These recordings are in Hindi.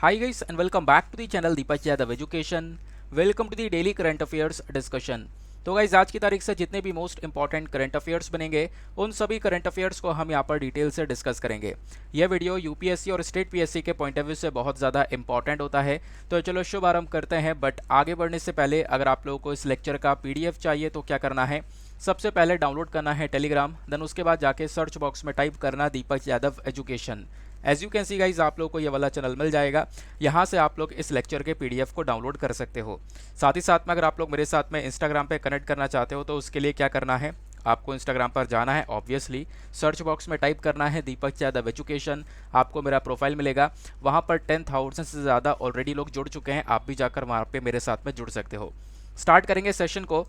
Hi guys and welcome back to the channel Deepak Yadav education. Welcome to the daily current affairs discussion. तो गाइज आज की तारीख से जितने भी मोस्ट इंपॉर्टेंट करंट अफेयर्स बनेंगे उन सभी करंट अफेयर्स को हम यहाँ पर डिटेल से डिस्कस करेंगे। यह वीडियो यूपीएससी और स्टेट पीएससी के पॉइंट ऑफ व्यू से बहुत ज़्यादा इंपॉर्टेंट होता है। तो चलो शुभ आरंभ करते हैं। बट आगे बढ़ने से पहले अगर आप लोगों को इस लेक्चर का पीडीएफ चाहिए तो क्या करना है, सबसे पहले डाउनलोड करना है टेलीग्राम, देन उसके बाद जाके सर्च बॉक्स में टाइप करना Deepak Yadav education. As you can see guys आप लोग को ये वाला चैनल मिल जाएगा, यहाँ से आप लोग इस लेक्चर के पीडीएफ को डाउनलोड कर सकते हो। साथ ही साथ में अगर आप लोग मेरे साथ में इंस्टाग्राम पे कनेक्ट करना चाहते हो तो उसके लिए क्या करना है, आपको इंस्टाग्राम पर जाना है, ऑब्वियसली सर्च बॉक्स में टाइप करना है दीपक यादव एजुकेशन, आपको मेरा प्रोफाइल मिलेगा। वहाँ पर 10,000 से ज़्यादा ऑलरेडी लोग जुड़ चुके हैं, आप भी जाकर वहाँ पे मेरे साथ में जुड़ सकते हो। स्टार्ट करेंगे सेशन को।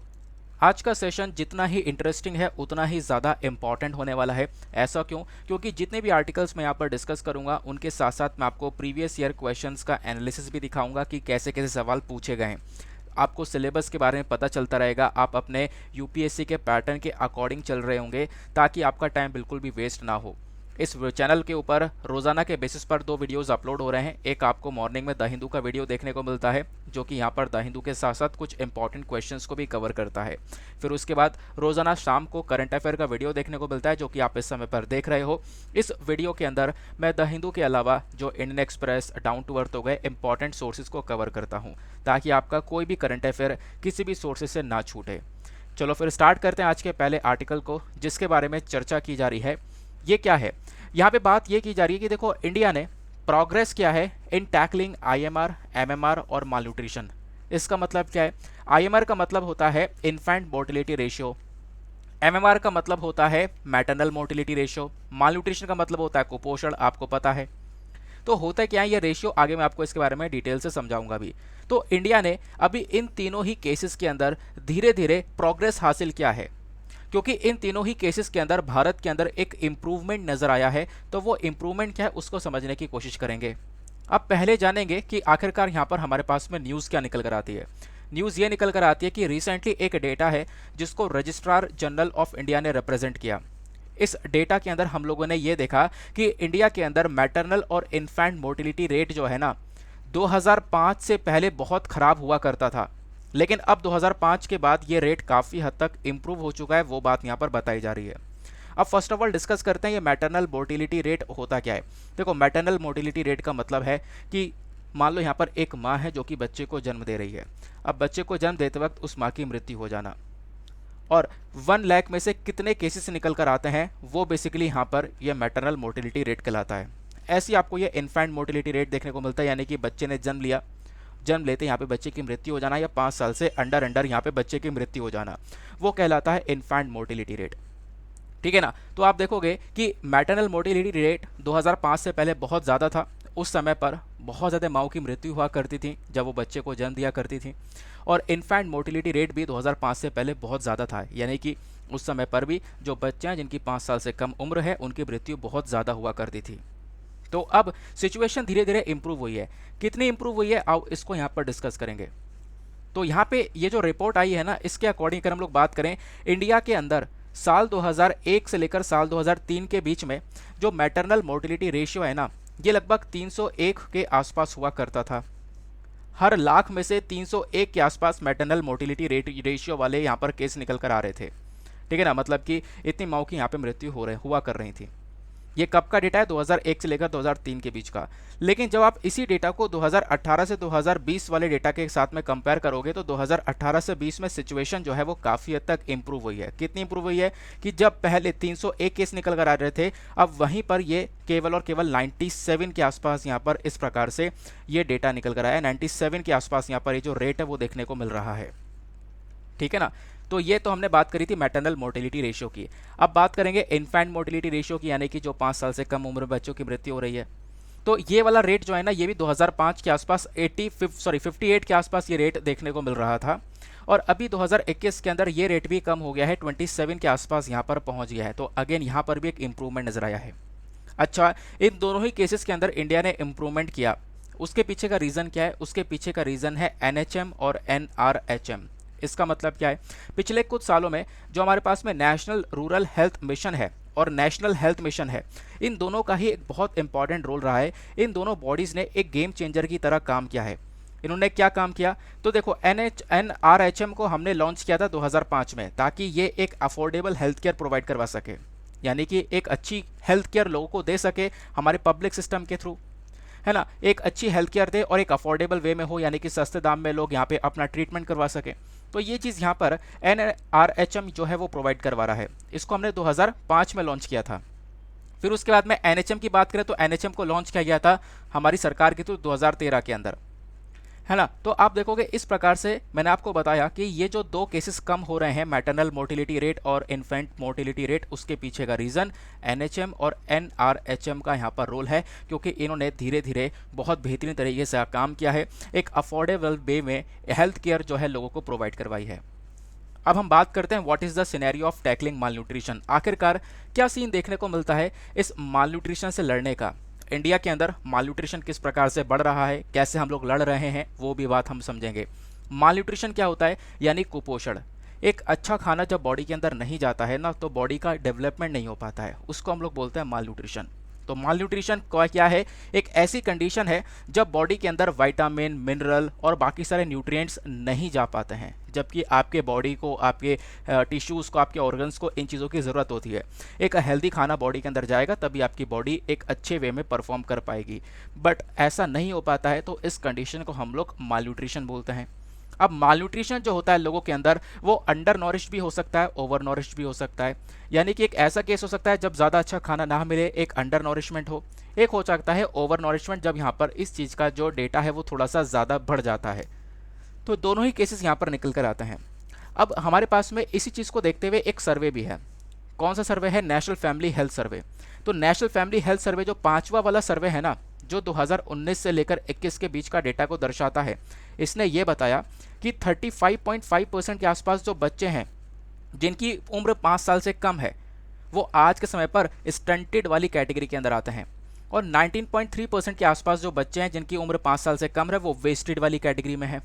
आज का सेशन जितना ही इंटरेस्टिंग है उतना ही ज़्यादा इंपॉर्टेंट होने वाला है। ऐसा क्यों? क्योंकि जितने भी आर्टिकल्स मैं यहाँ पर डिस्कस करूँगा उनके साथ साथ मैं आपको प्रीवियस ईयर क्वेश्चंस का एनालिसिस भी दिखाऊंगा कि कैसे कैसे सवाल पूछे गए हैं। आपको सिलेबस के बारे में पता चलता रहेगा, आप अपने यूपीएससी के पैटर्न के अकॉर्डिंग चल रहे होंगे ताकि आपका टाइम बिल्कुल भी वेस्ट ना हो। इस चैनल के ऊपर रोज़ाना के बेसिस पर 2 वीडियोस अपलोड हो रहे हैं। एक आपको मॉर्निंग में द हिंदू का वीडियो देखने को मिलता है जो कि यहाँ पर द हिंदू के साथ साथ कुछ इंपॉर्टेंट क्वेश्चंस को भी कवर करता है। फिर उसके बाद रोज़ाना शाम को करंट अफेयर का वीडियो देखने को मिलता है जो कि आप इस समय पर देख रहे हो। इस वीडियो के अंदर मैं द हिंदू के अलावा जो Indian Express, down to earth हो गए, इंपॉर्टेंट सोर्सेज को कवर करता हूँ ताकि आपका कोई भी करंट अफेयर किसी भी सोर्सेज से ना छूटे। चलो फिर स्टार्ट करते हैं आज के पहले आर्टिकल को जिसके बारे में चर्चा की जा रही है। ये क्या है? यहाँ पे बात ये की जा रही है कि देखो इंडिया ने प्रोग्रेस किया है इन टैकलिंग आईएमआर, एमएमआर और माल न्यूट्रिशन। इसका मतलब क्या है? आईएमआर का मतलब होता है इन्फेंट मोर्टिलिटी रेशियो, एमएमआर का मतलब होता है मैटरनल मोर्टिलिटी रेशियो, माल न्यूट्रिशन का मतलब होता है कुपोषण, आपको पता है। तो होता क्या है ये रेशियो, आगे मैं आपको इसके बारे में डिटेल से समझाऊंगा भी। तो इंडिया ने अभी इन तीनों ही केसेस के अंदर धीरे धीरे प्रोग्रेस हासिल किया है क्योंकि इन तीनों ही केसेस के अंदर भारत के अंदर एक इम्प्रूवमेंट नजर आया है। तो वो इम्प्रूवमेंट क्या है उसको समझने की कोशिश करेंगे। अब पहले जानेंगे कि आखिरकार यहाँ पर हमारे पास में न्यूज़ क्या निकल कर आती है। न्यूज़ ये निकल कर आती है कि रिसेंटली एक डेटा है जिसको रजिस्ट्रार जनरल ऑफ इंडिया ने रिप्रेजेंट किया। इस डेटा के अंदर हम लोगों ने ये देखा कि इंडिया के अंदर मैटरनल और इन्फेंट मोर्टिलिटी रेट जो है ना 2005 से पहले बहुत खराब हुआ करता था, लेकिन अब 2005 के बाद ये रेट काफ़ी हद तक इम्प्रूव हो चुका है, वो बात यहाँ पर बताई जा रही है। अब फर्स्ट ऑफ ऑल डिस्कस करते हैं ये मैटरनल मोर्टिलिटी रेट होता क्या है। देखो मैटरनल मोर्टिलिटी रेट का मतलब है कि मान लो यहाँ पर एक माँ है जो कि बच्चे को जन्म दे रही है। अब बच्चे को जन्म देते वक्त उस माँ की मृत्यु हो जाना, और 1 लाख में से कितने केसेस निकल कर आते हैं वो बेसिकली यहाँ पर यह मैटरनल मोर्टिलिटी रेट कहलाता है। ऐसी आपको ये इन्फेंट मोर्टिलिटी रेट देखने को मिलता है, यानी कि बच्चे ने जन्म लिया, जन्म लेते यहाँ पे बच्चे की मृत्यु हो जाना या 5 साल से अंडर यहाँ पे बच्चे की मृत्यु हो जाना, वो कहलाता है इन्फेंट मोर्टिलिटी रेट। ठीक है ना? तो आप देखोगे कि मैटरनल मोर्टिलिटी रेट 2005 से पहले बहुत ज़्यादा था। उस समय पर बहुत ज़्यादा माँओं की मृत्यु हुआ करती थी जब वो बच्चे को जन्म दिया करती थी, और इन्फेंट मोर्टिलिटी रेट भी 2005 से पहले बहुत ज़्यादा था, यानी कि उस समय पर भी जो बच्चे हैं जिनकी 5 साल से कम उम्र है उनकी मृत्यु बहुत ज़्यादा हुआ करती थी। तो अब सिचुएशन धीरे धीरे इंप्रूव हुई है। कितनी इंप्रूव हुई है आओ इसको यहाँ पर डिस्कस करेंगे। तो यहाँ पे ये जो रिपोर्ट आई है ना, इसके अकॉर्डिंग अगर हम लोग बात करें, इंडिया के अंदर साल 2001 से लेकर साल 2003 के बीच में जो मैटरनल मोर्टिलिटी रेशियो है ना, ये लगभग 301 के आसपास हुआ करता था। हर लाख में से 301 के आसपास मैटरनल मोर्टिलिटी रेशियो वाले यहाँ पर केस निकल कर आ रहे थे। ठीक है ना? मतलब कि इतनी माँओं की यहाँ पे मृत्यु हुआ कर रही थी। ये कब का डेटा है? 2001 से लेकर 2003 के बीच का। लेकिन जब आप इसी डेटा को 2018 से 2020 वाले डेटा के साथ में कंपेयर करोगे तो 2018 से 20 में सिचुएशन जो है वो काफ़ी हद तक इंप्रूव हुई है। कितनी इंप्रूव हुई है कि जब पहले 301 केस निकल कर आ रहे थे, अब वहीं पर ये केवल और केवल 97 के आसपास यहाँ पर इस प्रकार से ये डेटा निकल कर आया। 97 के आसपास यहाँ पर ये जो रेट है वो देखने को मिल रहा है। ठीक है ना? तो ये तो हमने बात करी थी मैटरनल मोर्टिलिटी रेशियो की। अब बात करेंगे इन्फेंट मोर्टिलिटी रेशियो की, यानी कि जो 5 साल से कम उम्र में बच्चों की मृत्यु हो रही है। तो ये वाला रेट जो है ना, ये भी 2005 के आसपास 58 के आसपास ये रेट देखने को मिल रहा था, और अभी 2021 के अंदर ये रेट भी कम हो गया है, 27 के आसपास यहाँ पर पहुँच गया है। तो अगेन यहाँ पर भी एक इम्प्रूवमेंट नजर आया है। अच्छा, इन दोनों ही केसेस के अंदर इंडिया ने इम्प्रूवमेंट किया, उसके पीछे का रीज़न क्या है? उसके पीछे का रीज़न है NHM और NRHM। इसका मतलब क्या है? पिछले कुछ सालों में जो हमारे पास में नेशनल रूरल हेल्थ मिशन है और नेशनल हेल्थ मिशन है, इन दोनों का ही एक बहुत इंपॉर्टेंट रोल रहा है। इन दोनों बॉडीज़ ने एक गेम चेंजर की तरह काम किया है। इन्होंने क्या काम किया, तो देखो NRHM को हमने लॉन्च किया था 2005 में, ताकि ये एक अफोर्डेबल हेल्थ केयर प्रोवाइड करवा सके, यानी कि एक अच्छी हेल्थ केयर लोगों को दे सके हमारे पब्लिक सिस्टम के थ्रू, है ना। एक अच्छी हेल्थ केयर दे और एक अफोर्डेबल वे में हो, यानी कि सस्ते दाम में लोग यहाँ पे अपना ट्रीटमेंट करवा सके। तो ये चीज़ यहाँ पर NRHM जो है वो प्रोवाइड करवा रहा है। इसको हमने 2005 में लॉन्च किया था। फिर उसके बाद में NHM की बात करें तो NHM को लॉन्च किया गया था हमारी सरकार के थ्रू 2013 के अंदर, है ना। तो आप देखोगे इस प्रकार से मैंने आपको बताया कि ये जो दो केसेस कम हो रहे हैं, मैटरनल मोर्टिलिटी रेट और इन्फेंट मोर्टिलिटी रेट, उसके पीछे का रीज़न NHM और NRHM का यहाँ पर रोल है, क्योंकि इन्होंने धीरे धीरे बहुत बेहतरीन तरीके से काम किया है, एक अफोर्डेबल वे में हेल्थ केयर जो है लोगों को प्रोवाइड करवाई है। अब हम बात करते हैं what is the scenario of tackling mall nutrition. आखिरकार क्या सीन देखने को मिलता है इस माल न्यूट्रिशन से लड़ने का, इंडिया के अंदर माल न्यूट्रिशन किस प्रकार से बढ़ रहा है, कैसे हम लोग लड़ रहे हैं, वो भी बात हम समझेंगे। माल न्यूट्रिशन क्या होता है, यानी कुपोषण। एक अच्छा खाना जब बॉडी के अंदर नहीं जाता है ना, तो बॉडी का डेवलपमेंट नहीं हो पाता है, उसको हम लोग बोलते हैं माल न्यूट्रिशन। तो माल न्यूट्रिशन क्या है, एक ऐसी कंडीशन है जब बॉडी के अंदर विटामिन, मिनरल और बाकी सारे न्यूट्रिएंट्स नहीं जा पाते हैं, जबकि आपके बॉडी को, आपके टिश्यूज़ को, आपके ऑर्गन्स को इन चीज़ों की ज़रूरत होती है। एक हेल्दी खाना बॉडी के अंदर जाएगा तभी आपकी बॉडी एक अच्छे वे में परफॉर्म कर पाएगी, बट ऐसा नहीं हो पाता है, तो इस कंडीशन को हम लोग माल न्यूट्रिशन बोलते हैं। अब माल न्यूट्रिशन जो होता है लोगों के अंदर, वो अंडर नॉरिश्ड भी हो सकता है, ओवर नॉरिश्ड भी हो सकता है, यानी कि एक ऐसा केस हो सकता है जब ज़्यादा अच्छा खाना ना मिले, एक अंडर नॉरिशमेंट हो। एक हो सकता है ओवर नॉरिशमेंट, जब यहाँ पर इस चीज़ का जो डेटा है वो थोड़ा सा ज़्यादा बढ़ जाता है। तो दोनों ही केसेस यहाँ पर निकल कर आते हैं। अब हमारे पास में इसी चीज़ को देखते हुए एक सर्वे भी है। कौन सा सर्वे है, नेशनल फैमिली हेल्थ सर्वे। तो नेशनल फैमिली हेल्थ सर्वे जो 5वां वाला सर्वे है ना, जो 2019 से लेकर 21 के बीच का डेटा को दर्शाता है, इसने ये बताया कि 35.5% के आसपास जो बच्चे हैं जिनकी उम्र 5 साल से कम है, वो आज के समय पर स्टंटेड वाली कैटेगरी के अंदर आते हैं, और 19.3% के आसपास जो बच्चे हैं जिनकी उम्र 5 साल से कम है, वो वेस्टेड वाली कैटेगरी में है,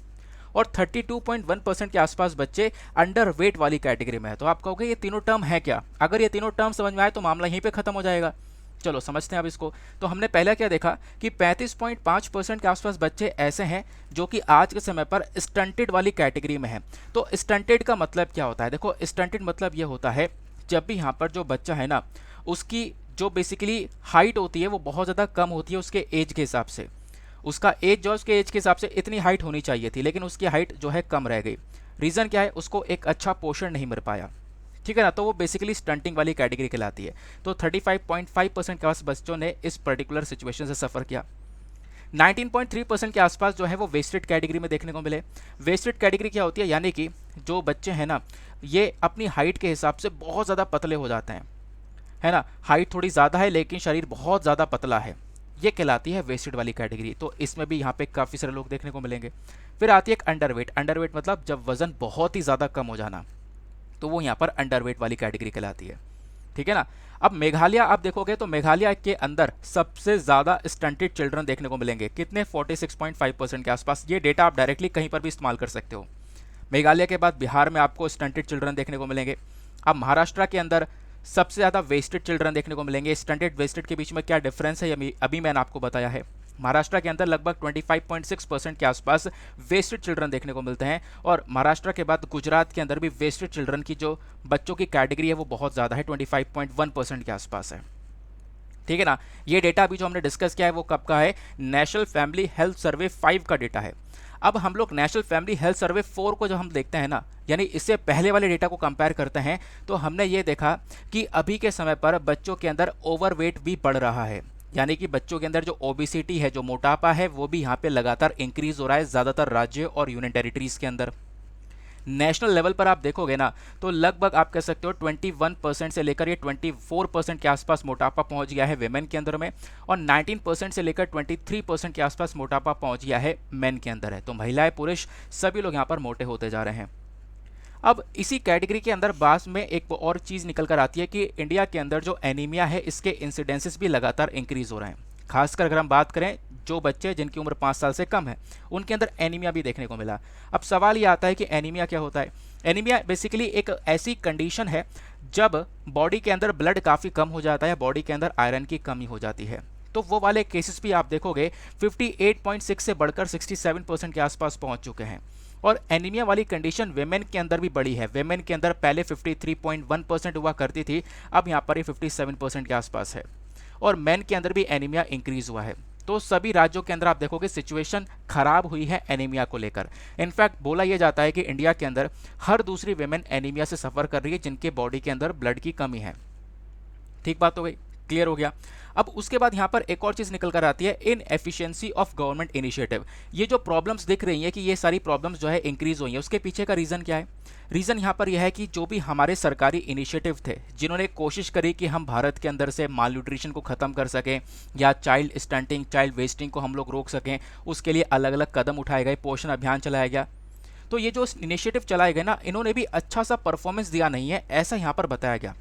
और 32.1% के आसपास बच्चे अंडर वेट वाली कैटेगरी में है। तो आप कहोगे ये तीनों टर्म है क्या, अगर ये तीनों टर्म समझ में आए तो मामला यहीं पे खत्म हो जाएगा। चलो समझते हैं अब इसको। तो हमने पहले क्या देखा कि 35.5% के आसपास बच्चे ऐसे हैं जो कि आज के समय पर स्टंटेड वाली कैटेगरी में है। तो स्टंटेड का मतलब क्या होता है, देखो स्टंटेड मतलब ये होता है जब भी यहाँ पर जो बच्चा है ना, उसकी जो बेसिकली हाइट होती है वो बहुत ज़्यादा कम होती है उसके एज के हिसाब से। उसका एज जो है उसके एज के हिसाब से इतनी हाइट होनी चाहिए थी, लेकिन उसकी हाइट जो है कम रह गई। रीज़न क्या है, उसको एक अच्छा पोषण नहीं मिल पाया, ठीक है ना। तो वो बेसिकली स्टंटिंग वाली कैटेगरी कहलाती है। तो 35.5% के आसपास बच्चों ने इस पर्टिकुलर सिचुएशन से सफ़र किया। 19.3% के आसपास जो है वो वेस्टेड कैटेगरी में देखने को मिले। वेस्टेड कैटेगरी क्या होती है, यानी कि जो बच्चे हैं ना, ये अपनी हाइट के हिसाब से बहुत ज़्यादा पतले हो जाते हैं, है ना। हाइट थोड़ी ज़्यादा है लेकिन शरीर बहुत ज़्यादा पतला है, ये कहलाती है वेस्टेड वाली कैटेगरी। तो इसमें भी यहाँ पे काफ़ी सारे लोग देखने को मिलेंगे। फिर आती है एक अंडरवेट। अंडरवेट मतलब जब वज़न बहुत ही ज़्यादा कम हो जाना, तो वो यहाँ पर अंडरवेट वाली कैटेगरी कहलाती है, ठीक है ना। अब मेघालय आप देखोगे तो मेघालय के अंदर सबसे ज़्यादा स्टंटेड चिल्ड्रन देखने को मिलेंगे, कितने, 46.5% के आसपास। ये डेटा आप डायरेक्टली कहीं पर भी इस्तेमाल कर सकते हो। मेघालय के बाद बिहार में आपको स्टंटेड चिल्ड्रन देखने को मिलेंगे। अब महाराष्ट्र के अंदर सबसे ज़्यादा वेस्टेड चिल्ड्रन देखने को मिलेंगे। स्टंटेड वेस्टेड के बीच में क्या डिफरेंस है अभी मैंने आपको बताया है। महाराष्ट्र के अंदर लगभग 25.6% के आसपास वेस्टेड चिल्ड्रन देखने को मिलते हैं, और महाराष्ट्र के बाद गुजरात के अंदर भी वेस्टेड चिल्ड्रन की जो बच्चों की कैटेगरी है वो बहुत ज़्यादा है, 25.1% के आसपास है, ठीक है ना। ये डेटा अभी जो हमने डिस्कस किया है वो कब का है, नेशनल फैमिली हेल्थ सर्वे 5 का डेटा है। अब हम लोग नेशनल फैमिली हेल्थ सर्वे 4 को जब हम देखते हैं ना, यानी इससे पहले वाले डेटा को कंपेयर करते हैं, तो हमने ये देखा कि अभी के समय पर बच्चों के अंदर ओवरवेट भी बढ़ रहा है, यानी कि बच्चों के अंदर जो ओबेसिटी है, जो मोटापा है, वो भी यहाँ पे लगातार इंक्रीज हो रहा है ज़्यादातर राज्य और यूनियन टेरिटरीज़ के अंदर। नेशनल लेवल पर आप देखोगे ना, तो लगभग आप कह सकते हो 21% से लेकर ये 24% के आसपास मोटापा पहुंच गया है वेमेन के अंदर में, और 19% से लेकर 23% के आसपास मोटापा पहुंच गया है मेन के अंदर है। तो महिलाएं, पुरुष सभी लोग यहाँ पर मोटे होते जा रहे हैं। अब इसी कैटेगरी के अंदर बाद में एक और चीज़ निकल कर आती है कि इंडिया के अंदर जो एनीमिया है, इसके इंसिडेंसेस भी लगातार इंक्रीज हो रहे हैं। खासकर अगर हम बात करें जो बच्चे जिनकी उम्र 5 साल से कम है उनके अंदर एनीमिया भी देखने को मिला। अब सवाल ये आता है कि एनीमिया क्या होता है। एनीमिया बेसिकली एक ऐसी कंडीशन है जब बॉडी के अंदर ब्लड काफ़ी कम हो जाता है, बॉडी के अंदर आयरन की कमी हो जाती है। तो वो वाले केसेस भी आप देखोगे 58.6 से बढ़कर 67% के आसपास पहुंच चुके हैं। और एनीमिया वाली कंडीशन वेमेन के अंदर भी बड़ी है। वेमेन के अंदर पहले 53.1% हुआ करती थी, अब यहाँ पर ये 57% के आसपास है। और मेन के अंदर भी एनीमिया इंक्रीज हुआ है। तो सभी राज्यों के अंदर आप देखोगे सिचुएशन खराब हुई है एनीमिया को लेकर। इनफैक्ट बोला यह जाता है कि इंडिया के अंदर हर दूसरी वेमेन एनीमिया से सफ़र कर रही है जिनके बॉडी के अंदर ब्लड की कमी है। ठीक बात हो गई, क्लियर हो गया। अब उसके बाद यहाँ पर एक और चीज़ निकल कर आती है, इन एफिशिएंसी ऑफ गवर्नमेंट इनिशिएटिव। ये जो प्रॉब्लम्स दिख रही हैं कि ये सारी प्रॉब्लम्स जो है इंक्रीज हुई हैं, उसके पीछे का रीज़न क्या है? रीज़न यहाँ पर यह है कि जो भी हमारे सरकारी इनिशिएटिव थे जिन्होंने कोशिश करी कि हम भारत के अंदर से माल न्यूट्रिशन को ख़त्म कर सकें या चाइल्ड स्टंटिंग, चाइल्ड वेस्टिंग को हम लोग रोक सकें, उसके लिए अलग अलग कदम उठाए गए, पोषण अभियान चलाया गया। तो ये जो इनिशिएटिव चलाए गए ना, इन्होंने भी अच्छा सा परफॉर्मेंस दिया नहीं है, ऐसा यहाँ पर बताया गया।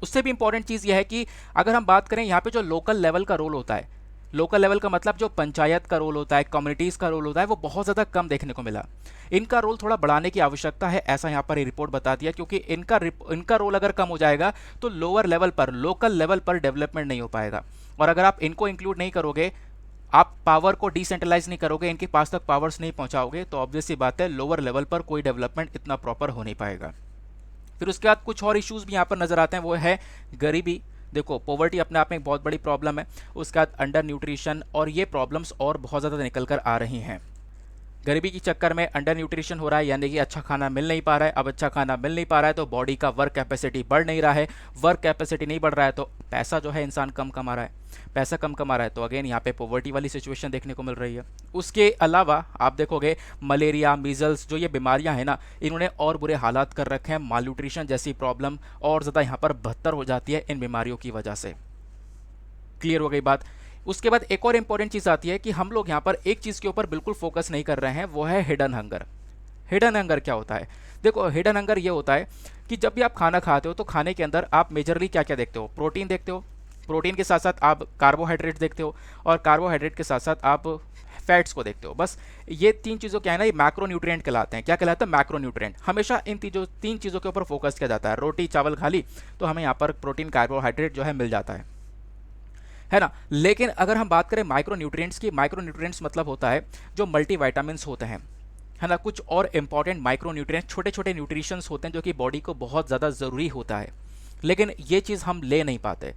उससे भी इंपॉर्टेंट चीज़ यह है कि अगर हम बात करें यहाँ पे जो लोकल लेवल का रोल होता है, लोकल लेवल का मतलब जो पंचायत का रोल होता है, कम्युनिटीज़ का रोल होता है, वो बहुत ज़्यादा कम देखने को मिला। इनका रोल थोड़ा बढ़ाने की आवश्यकता है, ऐसा यहाँ पर ये रिपोर्ट बताती है, क्योंकि इनका रोल अगर कम हो जाएगा तो लोअर लेवल पर, लोकल लेवल पर डेवलपमेंट नहीं हो पाएगा। और अगर आप इनको इंक्लूड नहीं करोगे, आप पावर को डिसेंट्रलाइज नहीं करोगे, इनके पास तक पावर्स नहीं पहुँचाओगे, तो ऑब्वियस सी बात है लोअर लेवल पर कोई डेवलपमेंट इतना प्रॉपर हो नहीं पाएगा। फिर उसके बाद कुछ और इश्यूज भी यहाँ पर नजर आते हैं, वो है गरीबी। देखो, पॉवर्टी अपने आप में एक बहुत बड़ी प्रॉब्लम है। उसके बाद अंडर न्यूट्रिशन, और ये प्रॉब्लम्स और बहुत ज़्यादा निकल कर आ रही हैं। गरीबी के चक्कर में अंडर न्यूट्रिशन हो रहा है, यानी कि अच्छा खाना मिल नहीं पा रहा है। अब अच्छा खाना मिल नहीं पा रहा है तो बॉडी का वर्क कैपेसिटी बढ़ नहीं रहा है। वर्क कैपेसिटी नहीं बढ़ रहा है तो पैसा जो है इंसान कम कमा रहा है। पैसा कम कमा रहा है तो अगेन यहाँ पे पॉवर्टी वाली सिचुएशन देखने को मिल रही है। उसके अलावा आप देखोगे मलेरिया, मीजल्स, जो ये बीमारियाँ हैं ना, इन्होंने और बुरे हालात कर रखे हैं। माल न्यूट्रिशन जैसी प्रॉब्लम और ज़्यादा यहाँ पर बदतर हो जाती है इन बीमारियों की वजह से। क्लियर हो गई बात। उसके बाद एक और इंपॉर्टेंट चीज़ आती है कि हम लोग यहाँ पर एक चीज़ के ऊपर बिल्कुल फोकस नहीं कर रहे हैं, वो है हिडन हंगर। हिडन हंगर क्या होता है? देखो, हिडन हंगर ये होता है कि जब भी आप खाना खाते हो तो खाने के अंदर आप मेजरली क्या क्या देखते हो? प्रोटीन देखते हो, प्रोटीन के साथ साथ आप कार्बोहाइड्रेट देखते हो, और कार्बोहाइड्रेट के साथ साथ आप फैट्स को देखते हो। बस ये तीन चीज़ों क्या है ना, ये मैक्रो न्यूट्रिएंट कहलाते हैं। क्या कहलाता है? Macro nutrient. हमेशा इन तीन चीज़ों के ऊपर फोकस किया जाता है। रोटी चावल खा ली तो हमें यहाँ पर प्रोटीन, कार्बोहाइड्रेट जो है मिल जाता है ना। लेकिन अगर हम बात करें माइक्रो न्यूट्रिएंट्स की, माइक्रो न्यूट्रिएंट्स मतलब होता है जो मल्टीविटामिन्स होते हैं, है ना। कुछ और इंपॉर्टेंट माइक्रो न्यूट्रिएंट्स, छोटे छोटे न्यूट्रिशंस होते हैं जो कि बॉडी को बहुत ज़्यादा ज़रूरी होता है, लेकिन ये चीज़ हम ले नहीं पाते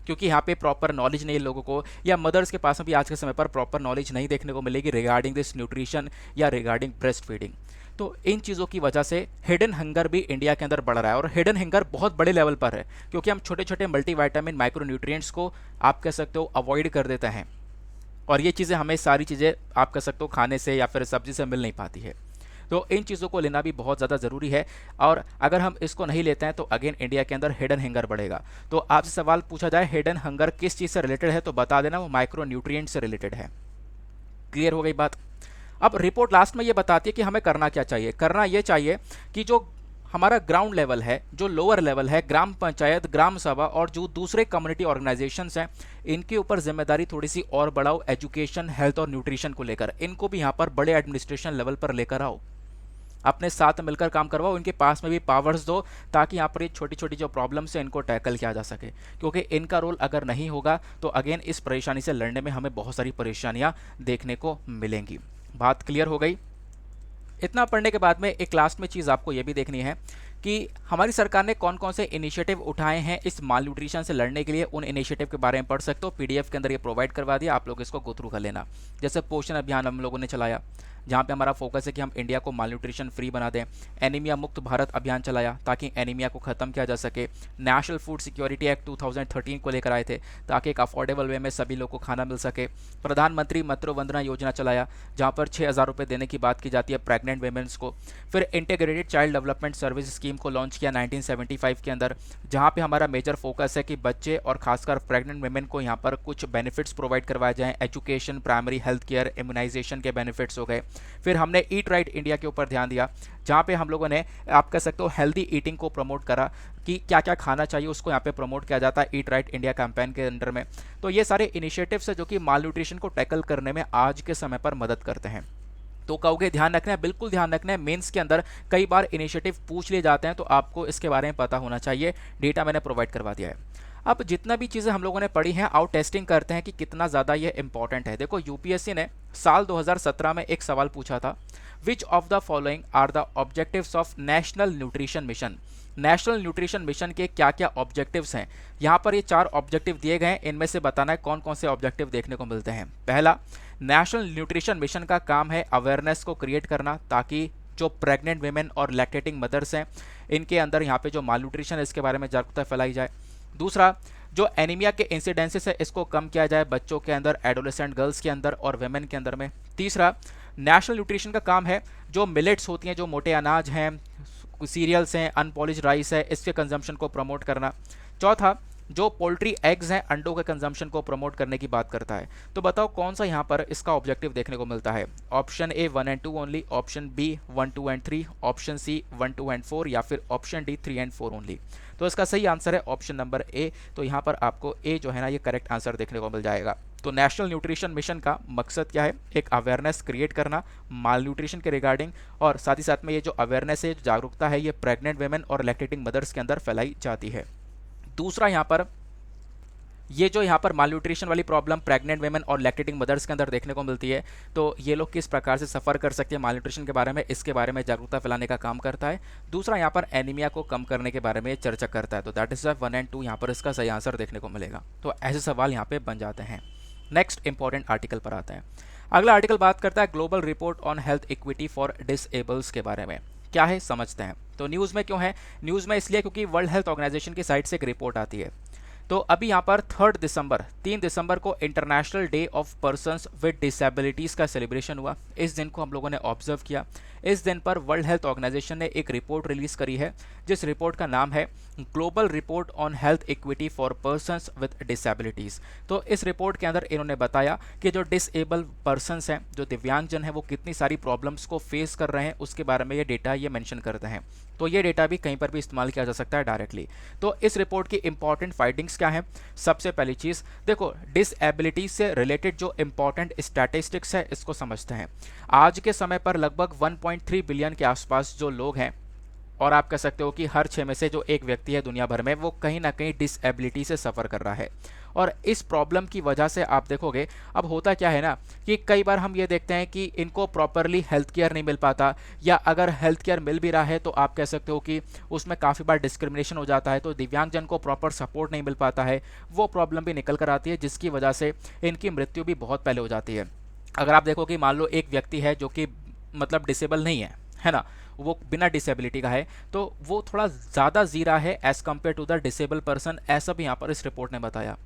क्योंकि यहाँ पे प्रॉपर नॉलेज नहीं है लोगों को, या मदर्स के पास भी आज के समय पर प्रॉपर नॉलेज नहीं देखने को मिलेगी रिगार्डिंग दिस न्यूट्रिशन या रिगार्डिंग ब्रेस्ट फीडिंग। तो इन चीज़ों की वजह से हिडन हंगर भी इंडिया के अंदर बढ़ रहा है, और हिडन हंगर बहुत बड़े लेवल पर है क्योंकि हम छोटे छोटे मल्टीविटामिन, माइक्रो न्यूट्रिएंट्स को आप कह सकते हो अवॉइड कर देते हैं, और ये चीज़ें हमें सारी चीज़ें आप कह सकते हो खाने से या फिर सब्जी से मिल नहीं पाती है। तो इन चीज़ों को लेना भी बहुत ज़्यादा ज़रूरी है, और अगर हम इसको नहीं लेते हैं तो अगेन इंडिया के अंदर हिडन हंगर बढ़ेगा। तो आपसे सवाल पूछा जाए हिडन हंगर किस चीज़ से रिलेटेड है, तो बता देना वो माइक्रो न्यूट्रिएंट से रिलेटेड है। क्लियर हो गई बात। अब रिपोर्ट लास्ट में ये बताती है कि हमें करना क्या चाहिए। करना ये चाहिए कि जो हमारा ग्राउंड लेवल है, जो लोअर लेवल है, ग्राम पंचायत, ग्राम सभा और जो दूसरे कम्युनिटी ऑर्गेनाइजेशंस हैं, इनके ऊपर जिम्मेदारी थोड़ी सी और बढ़ाओ एजुकेशन, हेल्थ और न्यूट्रिशन को लेकर। इनको भी यहाँ पर बड़े एडमिनिस्ट्रेशन लेवल पर लेकर आओ, अपने साथ मिलकर काम करवाओ, इनके पास में भी पावर्स दो ताकि यहाँ पर ये छोटी छोटी जो प्रॉब्लम्स हैं इनको टैकल किया जा सके, क्योंकि इनका रोल अगर नहीं होगा तो अगेन इस परेशानी से लड़ने में हमें बहुत सारी परेशानियाँ देखने को मिलेंगी। बात क्लियर हो गई। इतना पढ़ने के बाद में एक लास्ट में चीज़ आपको ये भी देखनी है कि हमारी सरकार ने कौन कौन से इनिशिएटिव उठाए हैं इस माल न्यूट्रिशन से लड़ने के लिए। उन इनिशिएटिव के बारे में पढ़ सकते हो, पीडीएफ के अंदर ये प्रोवाइड करवा दिया, आप लोग इसको गो थ्रू कर लेना। जैसे पोषण अभियान हम लोगों ने चलाया, जहाँ पे हमारा फोकस है कि हम इंडिया को माल न्यूट्रिशन फ्री बना दें। एनीमिया मुक्त भारत अभियान चलाया ताकि एनीमिया को ख़त्म किया जा सके। नेशनल फूड सिक्योरिटी एक्ट 2013 को लेकर आए थे ताकि एक अफोर्डेबल वे में सभी लोग को खाना मिल सके। प्रधानमंत्री मातृ वंदना योजना चलाया, जहाँ पर 6,000 रुपये देने की बात की जाती है प्रेग्नेंट वेमेंस को। फिर integrated child development service scheme को लॉन्च किया 1975 के अंदर, जहाँ पे हमारा मेजर फोकस है कि बच्चे और खासकर प्रेग्नेंट वेमेन को यहाँ पर कुछ बेनिफिट्स प्रोवाइड करवाए जाएँ। Education, primary health care, immunisation के बेनिफिट्स हो गए। फिर हमने ईट राइट इंडिया के ऊपर ध्यान दिया, जहाँ पे हम लोगों ने आप कह सकते हो हेल्दी ईटिंग को प्रमोट करा कि क्या क्या खाना चाहिए उसको यहाँ पे प्रमोट किया जाता है ईट राइट इंडिया कैंपेन के अंडर में। तो ये सारे इनिशिएटिव्स है जो कि माल न्यूट्रिशन को टैकल करने में आज के समय पर मदद करते हैं। तो कहोगे ध्यान रखना है, बिल्कुल ध्यान रखना है, मेंस के अंदर कई बार इनिशिएटिव पूछ लिए जाते हैं, तो आपको इसके बारे में पता होना चाहिए। डेटा मैंने प्रोवाइड करवा दिया है। अब जितना भी चीज़ें हम लोगों ने पढ़ी हैं, आउट टेस्टिंग करते हैं कि कितना ज़्यादा ये इंपॉर्टेंट है। देखो यूपीएससी ने साल 2017 में एक सवाल पूछा था, which of the following are the objectives of national nutrition mission. National nutrition mission के क्या क्या ऑब्जेक्टिव्स हैं। यहाँ पर ये 4 ऑब्जेक्टिव दिए गए हैं, इनमें से बताना है कौन कौन से ऑब्जेक्टिव देखने को मिलते हैं। पहला, नेशनल न्यूट्रिशन मिशन का काम है अवेयरनेस को क्रिएट करना, ताकि जो प्रेग्नेंट वेमेन और लैक्टेटिंग मदर्स हैं इनके अंदर यहाँ पे जो माल न्यूट्रिशन है इसके बारे में जागरूकता फैलाई जाए। दूसरा, जो एनीमिया के इंसिडेंसेस है इसको कम किया जाए बच्चों के अंदर, एडोलेसेंट गर्ल्स के अंदर और वेमेन के अंदर में। तीसरा, नेशनल न्यूट्रिशन का काम है जो मिलेट्स होती हैं, जो मोटे अनाज हैं, सीरियल्स हैं, अनपॉलिश राइस है, इसके कंजम्पशन को प्रमोट करना। चौथा, जो पोल्ट्री एग्स हैं, अंडों के कंजम्पशन को प्रमोट करने की बात करता है। तो बताओ कौन सा यहाँ पर इसका ऑब्जेक्टिव देखने को मिलता है। Option A 1 and 2 only, option B 1, 2 and 3, option C 1, 2 and 4 या फिर ऑप्शन डी 3 and 4 ओनली। तो इसका सही आंसर है ऑप्शन नंबर ए। तो यहाँ पर आपको ए जो है ना ये करेक्ट आंसर देखने को मिल जाएगा। तो नेशनल न्यूट्रिशन मिशन का मकसद क्या है, एक अवेयरनेस क्रिएट करना माल न्यूट्रिशन के रिगार्डिंग, और साथ ही साथ में ये जो अवेयरनेस है, जागरूकता है, ये प्रेग्नेंट वेमेन और लैक्टेटिंग मदर्स के अंदर फैलाई जाती है। दूसरा, यहाँ पर ये जो यहाँ पर माल न्यूट्रिशन वाली प्रॉब्लम प्रेग्नेंट वेमेन और लैक्टेटिंग मदर्स के अंदर देखने को मिलती है, तो ये लोग किस प्रकार से सफ़र कर सकते हैं माल न्यूट्रिशन के बारे में, इसके बारे में जागरूकता फैलाने का काम करता है। दूसरा, यहाँ पर एनीमिया को कम करने के बारे में चर्चा करता है। तो दैट इज़ 1 and 2 यहाँ पर इसका सही आंसर देखने को मिलेगा। तो ऐसे सवाल यहाँ पे बन जाते हैं। नेक्स्ट इंपॉर्टेंट आर्टिकल पर आते हैं। अगला आर्टिकल बात करता है global report on health equity for disables के बारे में। क्या है समझते हैं। तो न्यूज़ में क्यों है, न्यूज़ में इसलिए क्योंकि वर्ल्ड हेल्थ ऑर्गेनाइजेशन की साइट से एक रिपोर्ट आती है। तो अभी यहाँ पर 3 दिसंबर को international day of persons with disabilities का सेलिब्रेशन हुआ। इस दिन को हम लोगों ने ऑब्जर्व किया। इस दिन पर वर्ल्ड हेल्थ ऑर्गेनाइजेशन ने एक रिपोर्ट रिलीज़ करी है, जिस रिपोर्ट का नाम है global report on health equity for persons with disabilities. तो इस रिपोर्ट के अंदर इन्होंने बताया कि जो डिसेबल पर्सन्स हैं, जो दिव्यांगजन हैं, वो कितनी सारी प्रॉब्लम्स को फेस कर रहे हैं, उसके बारे में ये डेटा ये मेंशन करते हैं। तो ये डेटा भी कहीं पर भी इस्तेमाल किया जा सकता है डायरेक्टली। तो इस रिपोर्ट की इंपॉर्टेंट फाइंडिंग्स क्या है। सबसे पहली चीज़ देखो, डिसेबिलिटी से रिलेटेड जो इंपॉर्टेंट स्टैटिस्टिक्स है इसको समझते हैं। आज के समय पर लगभग 1.3 बिलियन के आसपास जो लोग हैं, और आप कह सकते हो कि हर 6 में से जो एक व्यक्ति है दुनिया भर में, वो कहीं ना कहीं डिसेबिलिटी से सफ़र कर रहा है। और इस प्रॉब्लम की वजह से आप देखोगे अब होता क्या है ना, कि कई बार हम ये देखते हैं कि इनको प्रॉपरली हेल्थ केयर नहीं मिल पाता, या अगर हेल्थ केयर मिल भी रहा है तो आप कह सकते हो कि उसमें काफ़ी बार डिस्क्रिमिनेशन हो जाता है, तो दिव्यांगजन को प्रॉपर सपोर्ट नहीं मिल पाता है। वो प्रॉब्लम भी निकल कर आती है, जिसकी वजह से इनकी मृत्यु भी बहुत पहले हो जाती है। अगर आप देखो कि मान लो एक व्यक्ति है जो कि मतलब डिसेबल नहीं है ना, वो बिना डिसेबिलिटी का है, तो वो थोड़ा ज़्यादा जी रहा है as compare to the disable person, ऐसा भी यहाँ पर इस रिपोर्ट ने बताया।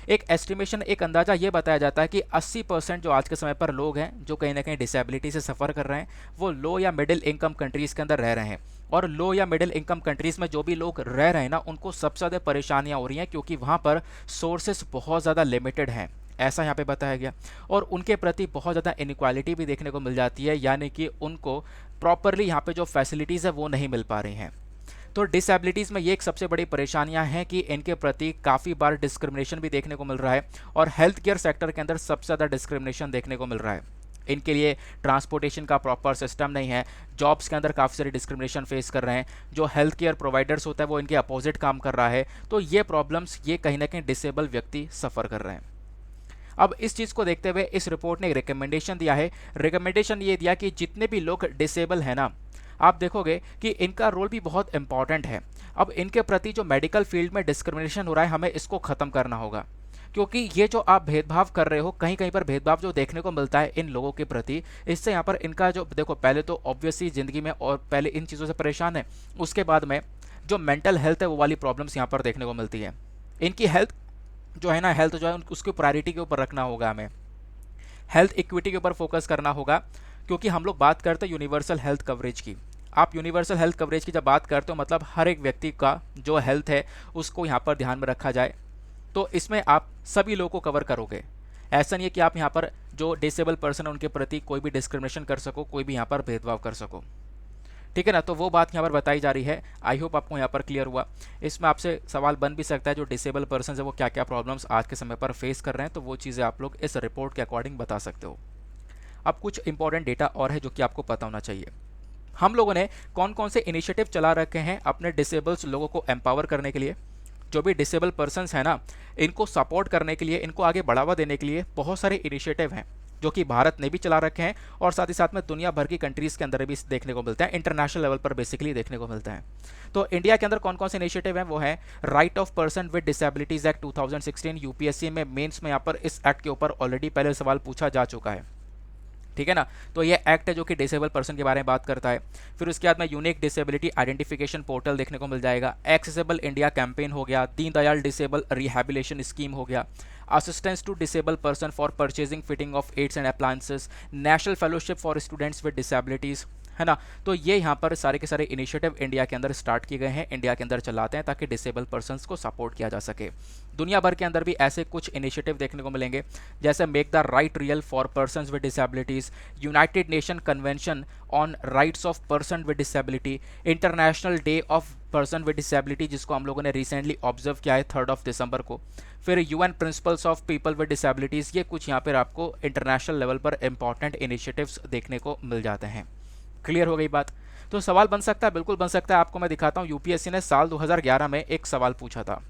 एक एस्टिमेशन, एक अंदाज़ा ये बताया जाता है कि 80% जो आज के समय पर लोग हैं जो कहीं ना कहीं डिसेबिलिटी से सफ़र कर रहे हैं, वो लो या मिडिल इनकम कंट्रीज़ के अंदर रह रहे हैं। और लो या मिडिल इनकम कंट्रीज़ में जो भी लोग रह रहे हैं ना, उनको सबसे ज़्यादा परेशानियाँ हो रही हैं, क्योंकि वहाँ पर सोर्सेस बहुत ज़्यादा लिमिटेड हैं, ऐसा यहाँ पे बताया गया। और उनके प्रति बहुत ज़्यादा इनइक्वालिटी भी देखने को मिल जाती है, यानी कि उनको प्रॉपरली यहाँ पे जो फैसिलिटीज़ है वो नहीं मिल पा रही हैं। तो डिसेबिलिटीज़ में ये एक सबसे बड़ी परेशानियां हैं कि इनके प्रति काफ़ी बार डिस्क्रिमिनेशन भी देखने को मिल रहा है, और हेल्थ केयर सेक्टर के अंदर सबसे ज़्यादा डिस्क्रिमिनेशन देखने को मिल रहा है। इनके लिए ट्रांसपोर्टेशन का प्रॉपर सिस्टम नहीं है, जॉब्स के अंदर काफ़ी सारी डिस्क्रिमिनेशन फेस कर रहे हैं, जो हेल्थ केयर प्रोवाइडर्स होता है वो इनके अपोजिट काम कर रहा है। तो ये प्रॉब्लम्स ये कहीं ना कहीं डिसेबल व्यक्ति सफ़र कर रहे हैं। अब इस चीज़ को देखते हुए इस रिपोर्ट ने एक रिकमेंडेशन दिया है। रिकमेंडेशन ये दिया कि जितने भी लोग डिसेबल हैं ना, आप देखोगे कि इनका रोल भी बहुत इंपॉर्टेंट है। अब इनके प्रति जो मेडिकल फील्ड में डिस्क्रिमिनेशन हो रहा है, हमें इसको ख़त्म करना होगा, क्योंकि ये जो आप भेदभाव कर रहे हो, कहीं कहीं पर भेदभाव जो देखने को मिलता है इन लोगों के प्रति, इससे यहाँ पर इनका जो देखो, पहले तो ऑब्वियसली ज़िंदगी में और पहले इन चीज़ों से परेशान है, उसके बाद में जो मेंटल हेल्थ है वो वाली प्रॉब्लम्स यहाँ पर देखने को मिलती है। इनकी हेल्थ जो है ना, हेल्थ जो है उसको प्रायोरिटी के ऊपर रखना होगा, हमें हेल्थ इक्विटी के ऊपर फोकस करना होगा, क्योंकि हम लोग बात करते हैं यूनिवर्सल हेल्थ कवरेज की। आप यूनिवर्सल हेल्थ कवरेज की जब बात करते हो, मतलब हर एक व्यक्ति का जो हेल्थ है उसको यहाँ पर ध्यान में रखा जाए। तो इसमें आप सभी लोगों को कवर करोगे। ऐसा नहीं है कि आप यहाँ पर जो डिसेबल पर्सन है उनके प्रति कोई भी डिस्क्रिमिनेशन कर सको, कोई भी यहाँ पर भेदभाव कर सको। ठीक है ना, तो वो बात यहाँ पर बताई जा रही है। आई होप आपको यहाँ पर क्लियर हुआ। इसमें आपसे सवाल बन भी सकता है जो डिसेबल पर्सन है वो क्या क्या प्रॉब्लम्स आज के समय पर फेस कर रहे हैं, तो वो चीज़ें आप लोग इस रिपोर्ट के अकॉर्डिंग बता सकते हो। अब कुछ इंपॉर्टेंट डेटा और है जो कि आपको पता होना चाहिए। हम लोगों ने कौन कौन से इनिशिएटिव चला रखे हैं अपने डिसेबल्स लोगों को एम्पावर करने के लिए। जो भी डिसेबल पर्सन्स हैं ना, इनको सपोर्ट करने के लिए, इनको आगे बढ़ावा देने के लिए बहुत सारे इनिशिएटिव हैं जो कि भारत ने भी चला रखे हैं और साथ ही साथ में दुनिया भर की कंट्रीज़ के अंदर भी देखने को मिलता है, इंटरनेशनल लेवल पर बेसिकली देखने को मिलता है। तो इंडिया के अंदर कौन कौन से इनिशिएटिव हैं, वो है right of person with disabilities act 2016। UPSC में मेंस में यहाँ पर इस एक्ट के ऊपर ऑलरेडी पहले सवाल पूछा जा चुका है। ठीक है ना, तो ये एक्ट है जो कि डिसेबल पर्सन के बारे में बात करता है। फिर उसके बाद में यूनिक डिसेबिलिटी आइडेंटिफिकेशन पोर्टल देखने को मिल जाएगा, एक्सेसिबल इंडिया कैंपेन हो गया, दीनदयाल डिसेबल रिहैबिलिटेशन स्कीम हो गया, assistance to disable person for purchasing fitting of aids and appliances, national fellowship for students with disabilities, है ना। तो ये यहाँ पर सारे के सारे इनिशिएटिव इंडिया के अंदर स्टार्ट किए गए हैं, इंडिया के अंदर चलाते हैं ताकि डिसेबल पर्सन्स को सपोर्ट किया जा सके। दुनिया भर के अंदर भी ऐसे कुछ इनिशिएटिव देखने को मिलेंगे, जैसे make the right real for persons with disabilities, United nation convention on rights of person with disability, international day of person with disability जिसको हम लोगों ने रिसेंटली ऑब्जर्व किया है 3 दिसंबर को, फिर UN principles of people with disabilities. ये कुछ यहाँ पर आपको इंटरनेशनल लेवल पर इंपॉर्टेंट इनिशिएटिव्स देखने को मिल जाते हैं। क्लियर हो गई बात। तो सवाल बन सकता है, बिल्कुल बन सकता है। आपको मैं दिखाता हूँ, यूपीएससी ने साल 2011 में एक सवाल पूछा था।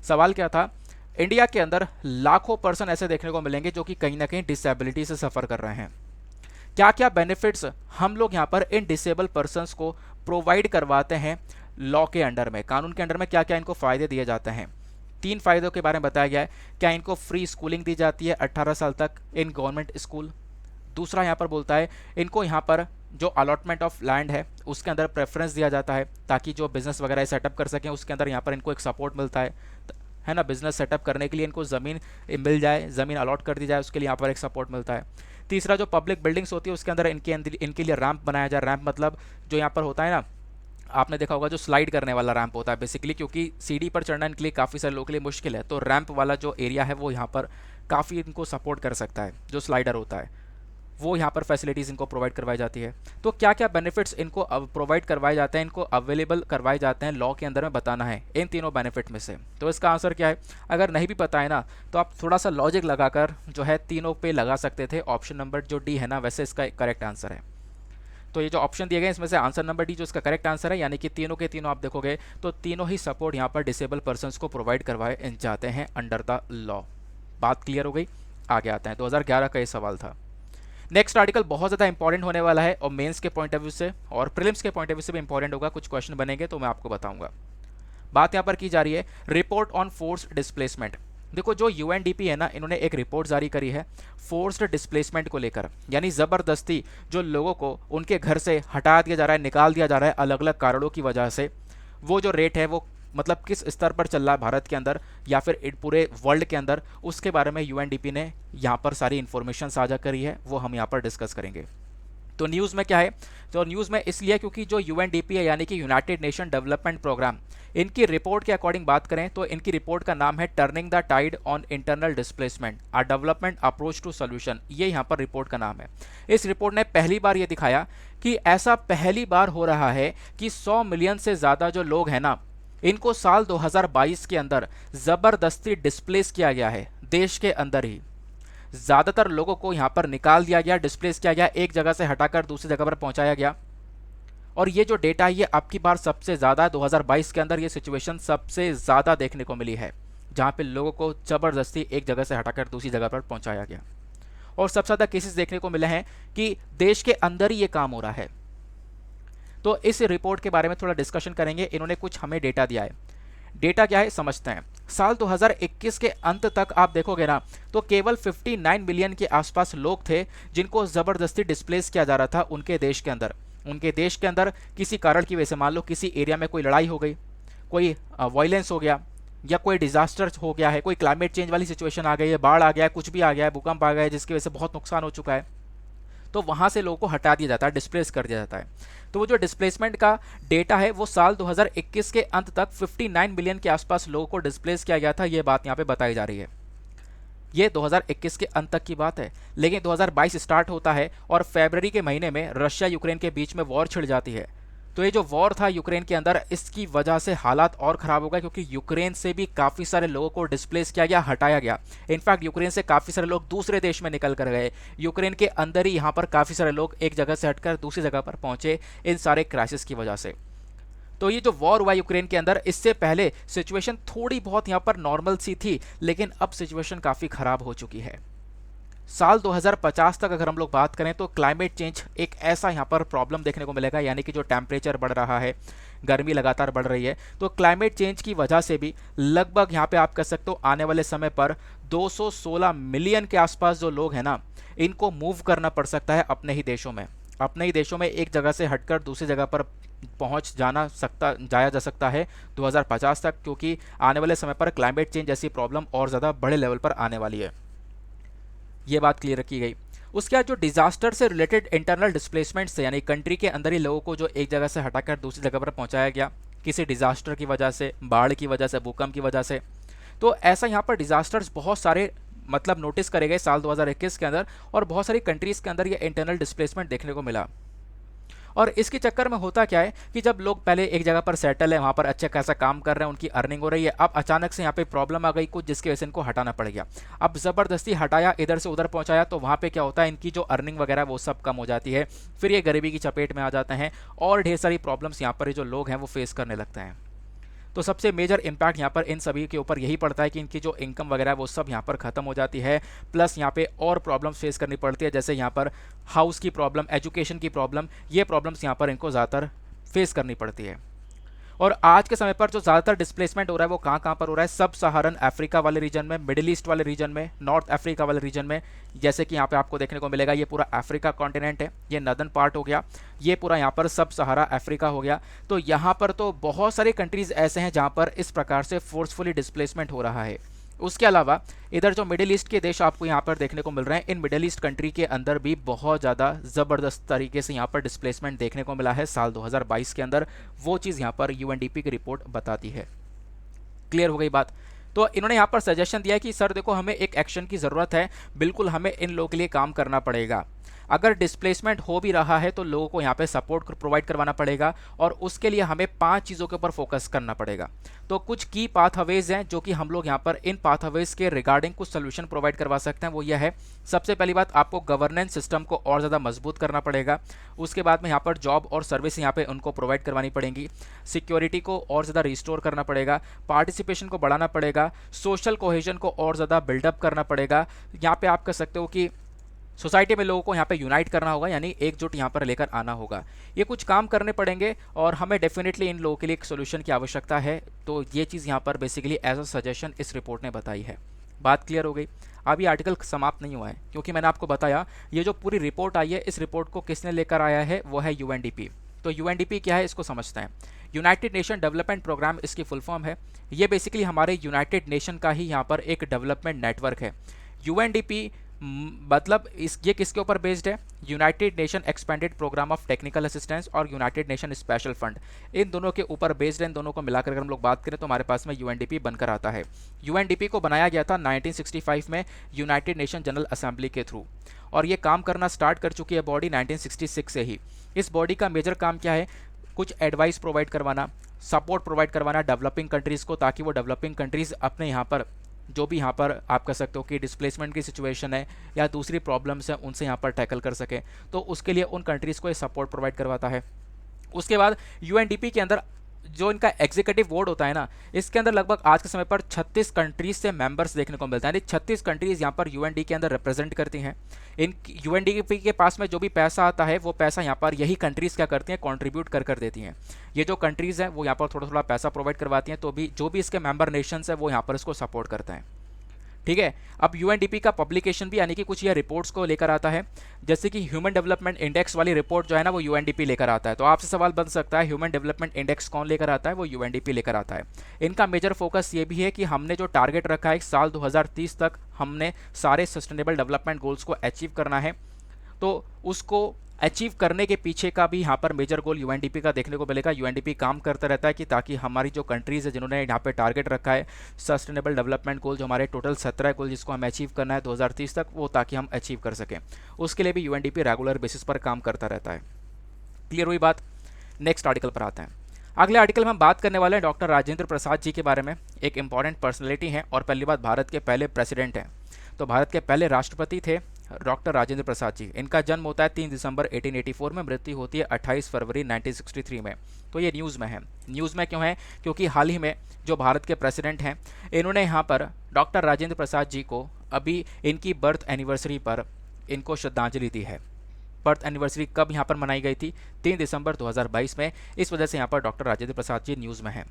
सवाल क्या था, इंडिया के अंदर लाखों पर्सन ऐसे देखने को मिलेंगे जो कि कहीं ना कहीं डिसेबिलिटी से सफ़र कर रहे हैं। क्या क्या बेनिफिट्स हम लोग यहाँ पर इन डिसेबल पर्सनस को प्रोवाइड करवाते हैं लॉ के अंडर में, कानून के अंडर में क्या क्या इनको फ़ायदे दिए जाते हैं। 3 फायदों के बारे में बताया गया है। क्या इनको फ्री स्कूलिंग दी जाती है 18 साल तक इन गवर्नमेंट स्कूल। दूसरा यहाँ पर बोलता है इनको यहाँ पर जो अलॉटमेंट ऑफ लैंड है उसके अंदर प्रेफरेंस दिया जाता है ताकि जो बिज़नेस वगैरह सेटअप कर सकें, उसके अंदर यहाँ पर इनको एक सपोर्ट मिलता है ना। बिज़नेस सेटअप करने के लिए इनको ज़मीन मिल जाए, ज़मीन अलॉट कर दी जाए, उसके लिए यहाँ पर एक सपोर्ट मिलता है। तीसरा, जो पब्लिक बिल्डिंग्स होती है उसके अंदर इनके लिए रैंप बनाया जाए। रैंप मतलब जो यहाँ पर होता है ना, आपने देखा होगा जो स्लाइड करने वाला रैंप होता है बेसिकली, क्योंकि सीढ़ी पर चढ़ना इनके लिए काफ़ी सारे लोगों के लिए मुश्किल है, तो रैंप वाला जो एरिया है वो यहाँ पर काफ़ी इनको सपोर्ट कर सकता है। जो स्लाइडर होता है वो यहाँ पर फैसिलिटीज़ इनको प्रोवाइड करवाई जाती है। तो क्या क्या बेनिफिट्स इनको प्रोवाइड करवाए जाते हैं, इनको अवेलेबल करवाए जाते हैं लॉ के अंदर में बताना है इन तीनों बेनिफिट में से। तो इसका आंसर क्या है, अगर नहीं भी पता है ना तो आप थोड़ा सा लॉजिक लगाकर जो है तीनों पे लगा सकते थे। ऑप्शन नंबर जो डी है ना, वैसे इसका करेक्ट आंसर है। तो ये जो ऑप्शन दिए गए इसमें से आंसर नंबर डी जो इसका करेक्ट आंसर है, यानी कि तीनों के तीनों आप देखोगे तो तीनों ही सपोर्ट यहाँ पर डिसेबल पर्सनस को प्रोवाइड करवाए जाते हैं अंडर द लॉ। बात क्लियर हो गई। आगे आते हैं, 2011 का ये सवाल था। नेक्स्ट आर्टिकल बहुत ज़्यादा इंपॉर्टेंट होने वाला है और मेंस के पॉइंट ऑफ व्यू से और प्रीलिम्स के पॉइंट ऑफ व्यू से भी इंपॉर्टेंट होगा। कुछ क्वेश्चन बनेंगे तो मैं आपको बताऊंगा। बात यहाँ पर की जा रही है रिपोर्ट ऑन फोर्स्ड डिस्प्लेसमेंट। देखो जो यूएनडीपी है ना, इन्होंने एक रिपोर्ट जारी करी है फोर्स्ड डिस्प्लेसमेंट को लेकर, यानी ज़बरदस्ती जो लोगों को उनके घर से हटा दिया जा रहा है, निकाल दिया जा रहा है अलग अलग कारणों की वजह से। वो जो रेट है वो मतलब किस स्तर पर चल रहा है भारत के अंदर या फिर पूरे वर्ल्ड के अंदर, उसके बारे में यूएनडीपी ने यहाँ पर सारी इन्फॉर्मेशन साझा करी है, वो हम यहाँ पर डिस्कस करेंगे। तो न्यूज़ में क्या है, तो न्यूज़ में इसलिए क्योंकि जो यूएनडीपी है यानी कि यूनाइटेड नेशन डेवलपमेंट प्रोग्राम, इनकी रिपोर्ट के अकॉर्डिंग बात करें तो इनकी रिपोर्ट का नाम है turning the tide on internal displacement a development approach to solution. ये यहाँ पर रिपोर्ट का नाम है। इस रिपोर्ट ने पहली बार ये दिखाया कि ऐसा पहली बार हो रहा है कि 100 मिलियन से ज़्यादा जो लोग हैं ना, इनको साल 2022 के अंदर ज़बरदस्ती डिस्प्लेस किया गया है। देश के अंदर ही ज़्यादातर लोगों को यहाँ पर निकाल दिया गया, डिस्प्लेस किया गया, एक जगह से हटाकर दूसरी जगह पर पहुँचाया गया। और ये जो डेटा है ये आपकी बार सबसे ज़्यादा 2022 के अंदर ये सिचुएशन सबसे ज़्यादा देखने को मिली है, जहाँ पे लोगों को ज़बरदस्ती एक जगह से हटाकर दूसरी जगह पर पहुँचाया गया। और सबसे ज़्यादा केसेस देखने को मिले हैं कि देश के अंदर ही ये काम हो रहा है। तो इस रिपोर्ट के बारे में थोड़ा डिस्कशन करेंगे। इन्होंने कुछ हमें डेटा दिया है। डेटा क्या है समझते हैं। साल 2021 के अंत तक आप देखोगे ना तो केवल 59 मिलियन के आसपास लोग थे जिनको ज़बरदस्ती डिस्प्लेस किया जा रहा था उनके देश के अंदर। उनके देश के अंदर किसी कारण की वजह से, मान लो किसी एरिया में कोई लड़ाई हो गई, कोई वायलेंस हो गया या कोई डिजास्टर हो गया है, कोई क्लाइमेट चेंज वाली सिचुएशन आ गई है, बाढ़ आ गया है, कुछ भी आ गया है, भूकंप आ गया है जिसकी वजह से बहुत नुकसान हो चुका है, तो वहाँ से लोगों को हटा दिया जाता है, डिस्प्लेस कर दिया जाता है। तो वो जो डिस्प्लेसमेंट का डेटा है वो साल 2021 के अंत तक 59 मिलियन के आसपास लोगों को डिस्प्लेस किया गया था। ये बात यहाँ पे बताई जा रही है। ये 2021 के अंत तक की बात है। लेकिन 2022 स्टार्ट होता है और फरवरी के महीने में रशिया यूक्रेन के बीच में वॉर छिड़ जाती है। तो ये जो वॉर था यूक्रेन के अंदर, इसकी वजह से हालात और ख़राब हो गए, क्योंकि यूक्रेन से भी काफ़ी सारे लोगों को डिस्प्लेस किया गया, हटाया गया। इनफैक्ट यूक्रेन से काफ़ी सारे लोग दूसरे देश में निकल कर गए। यूक्रेन के अंदर ही यहाँ पर काफ़ी सारे लोग एक जगह से हटकर दूसरी जगह पर पहुँचे इन सारे क्राइसिस की वजह से। तो ये जो वॉर हुआ यूक्रेन के अंदर, इससे पहले सिचुएशन थोड़ी बहुत यहाँ पर नॉर्मल सी थी, लेकिन अब सिचुएशन काफ़ी ख़राब हो चुकी है। साल 2050 तक अगर हम लोग बात करें तो क्लाइमेट चेंज एक ऐसा यहाँ पर प्रॉब्लम देखने को मिलेगा, यानी कि जो टेम्परेचर बढ़ रहा है, गर्मी लगातार बढ़ रही है, तो क्लाइमेट चेंज की वजह से भी लगभग यहाँ पे आप कह सकते हो आने वाले समय पर 216 मिलियन के आसपास जो लोग हैं ना, इनको मूव करना पड़ सकता है अपने ही देशों में। अपने ही देशों में एक जगह से हटकर दूसरी जगह पर जाया जा सकता है 2050 तक, क्योंकि आने वाले समय पर क्लाइमेट चेंज जैसी प्रॉब्लम और ज़्यादा बड़े लेवल पर आने वाली है। ये बात क्लियर रखी गई। उसके बाद जो डिजास्टर से रिलेटेड इंटरनल डिस्प्लेसमेंट से, यानी कंट्री के अंदर ही लोगों को जो एक जगह से हटाकर दूसरी जगह पर पहुंचाया गया, किसी डिजास्टर की वजह से, बाढ़ की वजह से, भूकंप की वजह से, तो ऐसा यहाँ पर डिजास्टर्स बहुत सारे मतलब नोटिस करे गए साल 2021 के अंदर, और बहुत सारी कंट्रीज़ के अंदर ये इंटरनल डिस्प्लेसमेंट देखने को मिला। और इसके चक्कर में होता क्या है कि जब लोग पहले एक जगह पर सेटल है, वहाँ पर अच्छा खासा काम कर रहे हैं, उनकी अर्निंग हो रही है, अब अचानक से यहाँ पे प्रॉब्लम आ गई कुछ, जिसकी वजह से इनको हटाना पड़ गया। अब ज़बरदस्ती हटाया, इधर से उधर पहुँचाया, तो वहाँ पे क्या होता है, इनकी जो अर्निंग वगैरह वो सब कम हो जाती है, फिर ये गरीबी की चपेट में आ जाते हैं और ढेर सारी प्रॉब्लम्स यहाँ पर जो लोग हैं वो फेस करने लगते हैं। तो सबसे मेजर इम्पैक्ट यहाँ पर इन सभी के ऊपर यही पड़ता है कि इनकी जो इनकम वगैरह वो सब यहाँ पर ख़त्म हो जाती है, प्लस यहाँ पे और प्रॉब्लम्स फेस करनी पड़ती है, जैसे यहाँ पर हाउस की प्रॉब्लम, एजुकेशन की प्रॉब्लम, ये प्रॉब्लम्स यहाँ पर इनको ज़्यादातर फेस करनी पड़ती है। और आज के समय पर जो ज़्यादातर डिस्प्लेसमेंट हो रहा है वो कहाँ पर हो रहा है, सब सहारन अफ्रीका वाले रीजन में, मिडिल ईस्ट वाले रीजन में, नॉर्थ अफ्रीका वाले रीजन में। जैसे कि यहाँ पे आपको देखने को मिलेगा, ये पूरा अफ्रीका कॉन्टिनेंट है, ये नदर्न पार्ट हो गया, ये पूरा यहाँ पर सब सहारा अफ्रीका हो गया। तो यहाँ पर तो बहुत सारे कंट्रीज़ ऐसे हैं जहाँ पर इस प्रकार से फोर्सफुली डिस्प्लेसमेंट हो रहा है। उसके अलावा इधर जो मिडिल ईस्ट के देश आपको यहाँ पर देखने को मिल रहे हैं, इन मिडिल ईस्ट कंट्री के अंदर भी बहुत ज़्यादा ज़बरदस्त तरीके से यहाँ पर डिस्प्लेसमेंट देखने को मिला है साल 2022 के अंदर। वो चीज़ यहाँ पर यूएनडीपी की रिपोर्ट बताती है। क्लियर हो गई बात। तो इन्होंने यहाँ पर सजेशन दिया है कि सर देखो, हमें एक एक्शन की ज़रूरत है, बिल्कुल हमें इन लोगों के लिए काम करना पड़ेगा। अगर डिस्प्लेसमेंट हो भी रहा है तो लोगों को यहाँ पे सपोर्ट प्रोवाइड करवाना पड़ेगा, और उसके लिए हमें 5 चीज़ों के ऊपर फोकस करना पड़ेगा। तो कुछ की पाथवेज हैं जो कि हम लोग यहाँ पर इन पाथवेज के रिगार्डिंग कुछ सोल्यूशन प्रोवाइड करवा सकते हैं। वो यह है, सबसे पहली बात, आपको गवर्नेंस सिस्टम को और ज़्यादा मजबूत करना पड़ेगा। उसके बाद में यहाँ पर जॉब और सर्विस यहाँ पे उनको प्रोवाइड करवानी पड़ेंगी। सिक्योरिटी को और ज़्यादा रिस्टोर करना पड़ेगा, पार्टिसिपेशन को बढ़ाना पड़ेगा, सोशल कोहेजन को और ज़्यादा बिल्डअप करना पड़ेगा। यहाँ पे आप कह सकते हो कि सोसाइटी में लोगों को यहाँ पे यूनाइट करना होगा, यानी एकजुट यहाँ पर लेकर आना होगा। ये कुछ काम करने पड़ेंगे और हमें डेफिनेटली इन लोगों के लिए एक सोल्यूशन की आवश्यकता है। तो ये चीज़ यहाँ पर बेसिकली एज अ सजेशन इस रिपोर्ट ने बताई है। बात क्लियर हो गई। अभी आर्टिकल समाप्त नहीं हुआ है, क्योंकि मैंने आपको बताया ये जो पूरी रिपोर्ट आई है, इस रिपोर्ट को किसने लेकर आया है, वो है यूएनडीपी। तो यूएनडीपी क्या है, इसको समझते हैं। यूनाइटेड नेशन डेवलपमेंट प्रोग्राम इसकी फुल फॉर्म है। ये बेसिकली हमारे यूनाइटेड नेशन का ही यहाँ पर एक डेवलपमेंट नेटवर्क है। यूएनडीपी मतलब ये किसके ऊपर बेस्ड है, United Nation expanded programme of technical assistance और यूनाइटेड नेशन स्पेशल फंड, इन दोनों के ऊपर बेस्ड है। इन दोनों को मिलाकर अगर हम लोग बात करें तो हमारे पास में यूएनडीपी बनकर आता है। यूएनडीपी को बनाया गया था 1965 में यूनाइटेड नेशन जनरल असेंबली के थ्रू, और ये काम करना स्टार्ट कर चुकी है बॉडी 1966 से ही। इस बॉडी का मेजर काम क्या है, कुछ एडवाइस प्रोवाइड करवाना, सपोर्ट प्रोवाइड करवाना डेवलपिंग कंट्रीज़ को, ताकि वो डेवलपिंग कंट्रीज़ अपने यहाँ पर जो भी यहाँ पर आप कह सकते हो कि डिस्प्लेसमेंट की सिचुएशन है या दूसरी प्रॉब्लम्स हैं, उनसे यहाँ पर टैकल कर सकें। तो उसके लिए उन कंट्रीज़ को ये सपोर्ट प्रोवाइड करवाता है। उसके बाद यूएनडीपी के अंदर जो इनका एग्जीक्यूटिव बोर्ड होता है ना, इसके अंदर लगभग आज के समय पर 36 कंट्रीज से मेंबर्स देखने को मिलता है, यानी 36 कंट्रीज यहाँ पर यूएनडी के अंदर रिप्रेजेंट करती हैं। इन यूएनडीपी के पास में जो भी पैसा आता है, वो पैसा यहाँ पर यही कंट्रीज़ क्या करती हैं, कंट्रीब्यूट कर देती हैं। ये जो कंट्रीज़ हैं वो यहाँ पर थोड़ा थोड़ा पैसा प्रोवाइड करवाती हैं, तो भी जो भी इसके मेंबर नेशंस हैं वो यहाँ पर इसको सपोर्ट करते हैं। ठीक है। अब यूएनडीपी का पब्लिकेशन भी, यानी कि कुछ ये रिपोर्ट्स को लेकर आता है, जैसे कि ह्यूमन डेवलपमेंट इंडेक्स वाली रिपोर्ट जो है ना, वो यूएनडीपी लेकर आता है। तो आपसे सवाल बन सकता है, ह्यूमन डेवलपमेंट इंडेक्स कौन लेकर आता है, वो यूएनडीपी लेकर आता है। इनका मेजर फोकस ये भी है कि हमने जो टारगेट रखा है साल 2030 तक हमने सारे सस्टेनेबल डेवलपमेंट गोल्स को अचीव करना है, तो उसको अचीव करने के पीछे का भी यहाँ पर मेजर गोल यूएनडीपी का देखने को मिलेगा। यूएनडीपी काम करता रहता है कि ताकि हमारी जो कंट्रीज़ है जिन्होंने यहाँ पे टारगेट रखा है सस्टेनेबल डेवलपमेंट गोल, जो हमारे टोटल 17 गोल जिसको हम अचीव करना है 2030 तक, वो ताकि हम अचीव कर सकें, उसके लिए भी यूएनडीपी रेगुलर बेसिस पर काम करता रहता है। क्लियर हुई बात? नेक्स्ट आर्टिकल पर आते हैं। अगले आर्टिकल में हम बात करने वाले हैं डॉक्टर राजेंद्र प्रसाद जी के बारे में। एक इंपॉर्टेंट पर्सनैलिटी हैं और पहली बात भारत के पहले प्रेसिडेंट हैं, तो भारत के पहले राष्ट्रपति थे डॉक्टर राजेंद्र प्रसाद जी। इनका जन्म होता है 3 दिसंबर 1884 में, मृत्यु होती है 28 फरवरी 1963 में। तो ये न्यूज़ में है। न्यूज़ में क्यों है? क्योंकि हाल ही में जो भारत के प्रेसिडेंट हैं इन्होंने यहाँ पर डॉक्टर राजेंद्र प्रसाद जी को अभी इनकी बर्थ एनिवर्सरी पर इनको श्रद्धांजलि दी है। बर्थ एनिवर्सरी कब यहाँ पर मनाई गई थी? 3 दिसंबर 2022 में। इस वजह से यहाँ पर डॉक्टर राजेंद्र प्रसाद जी न्यूज़ में हैं।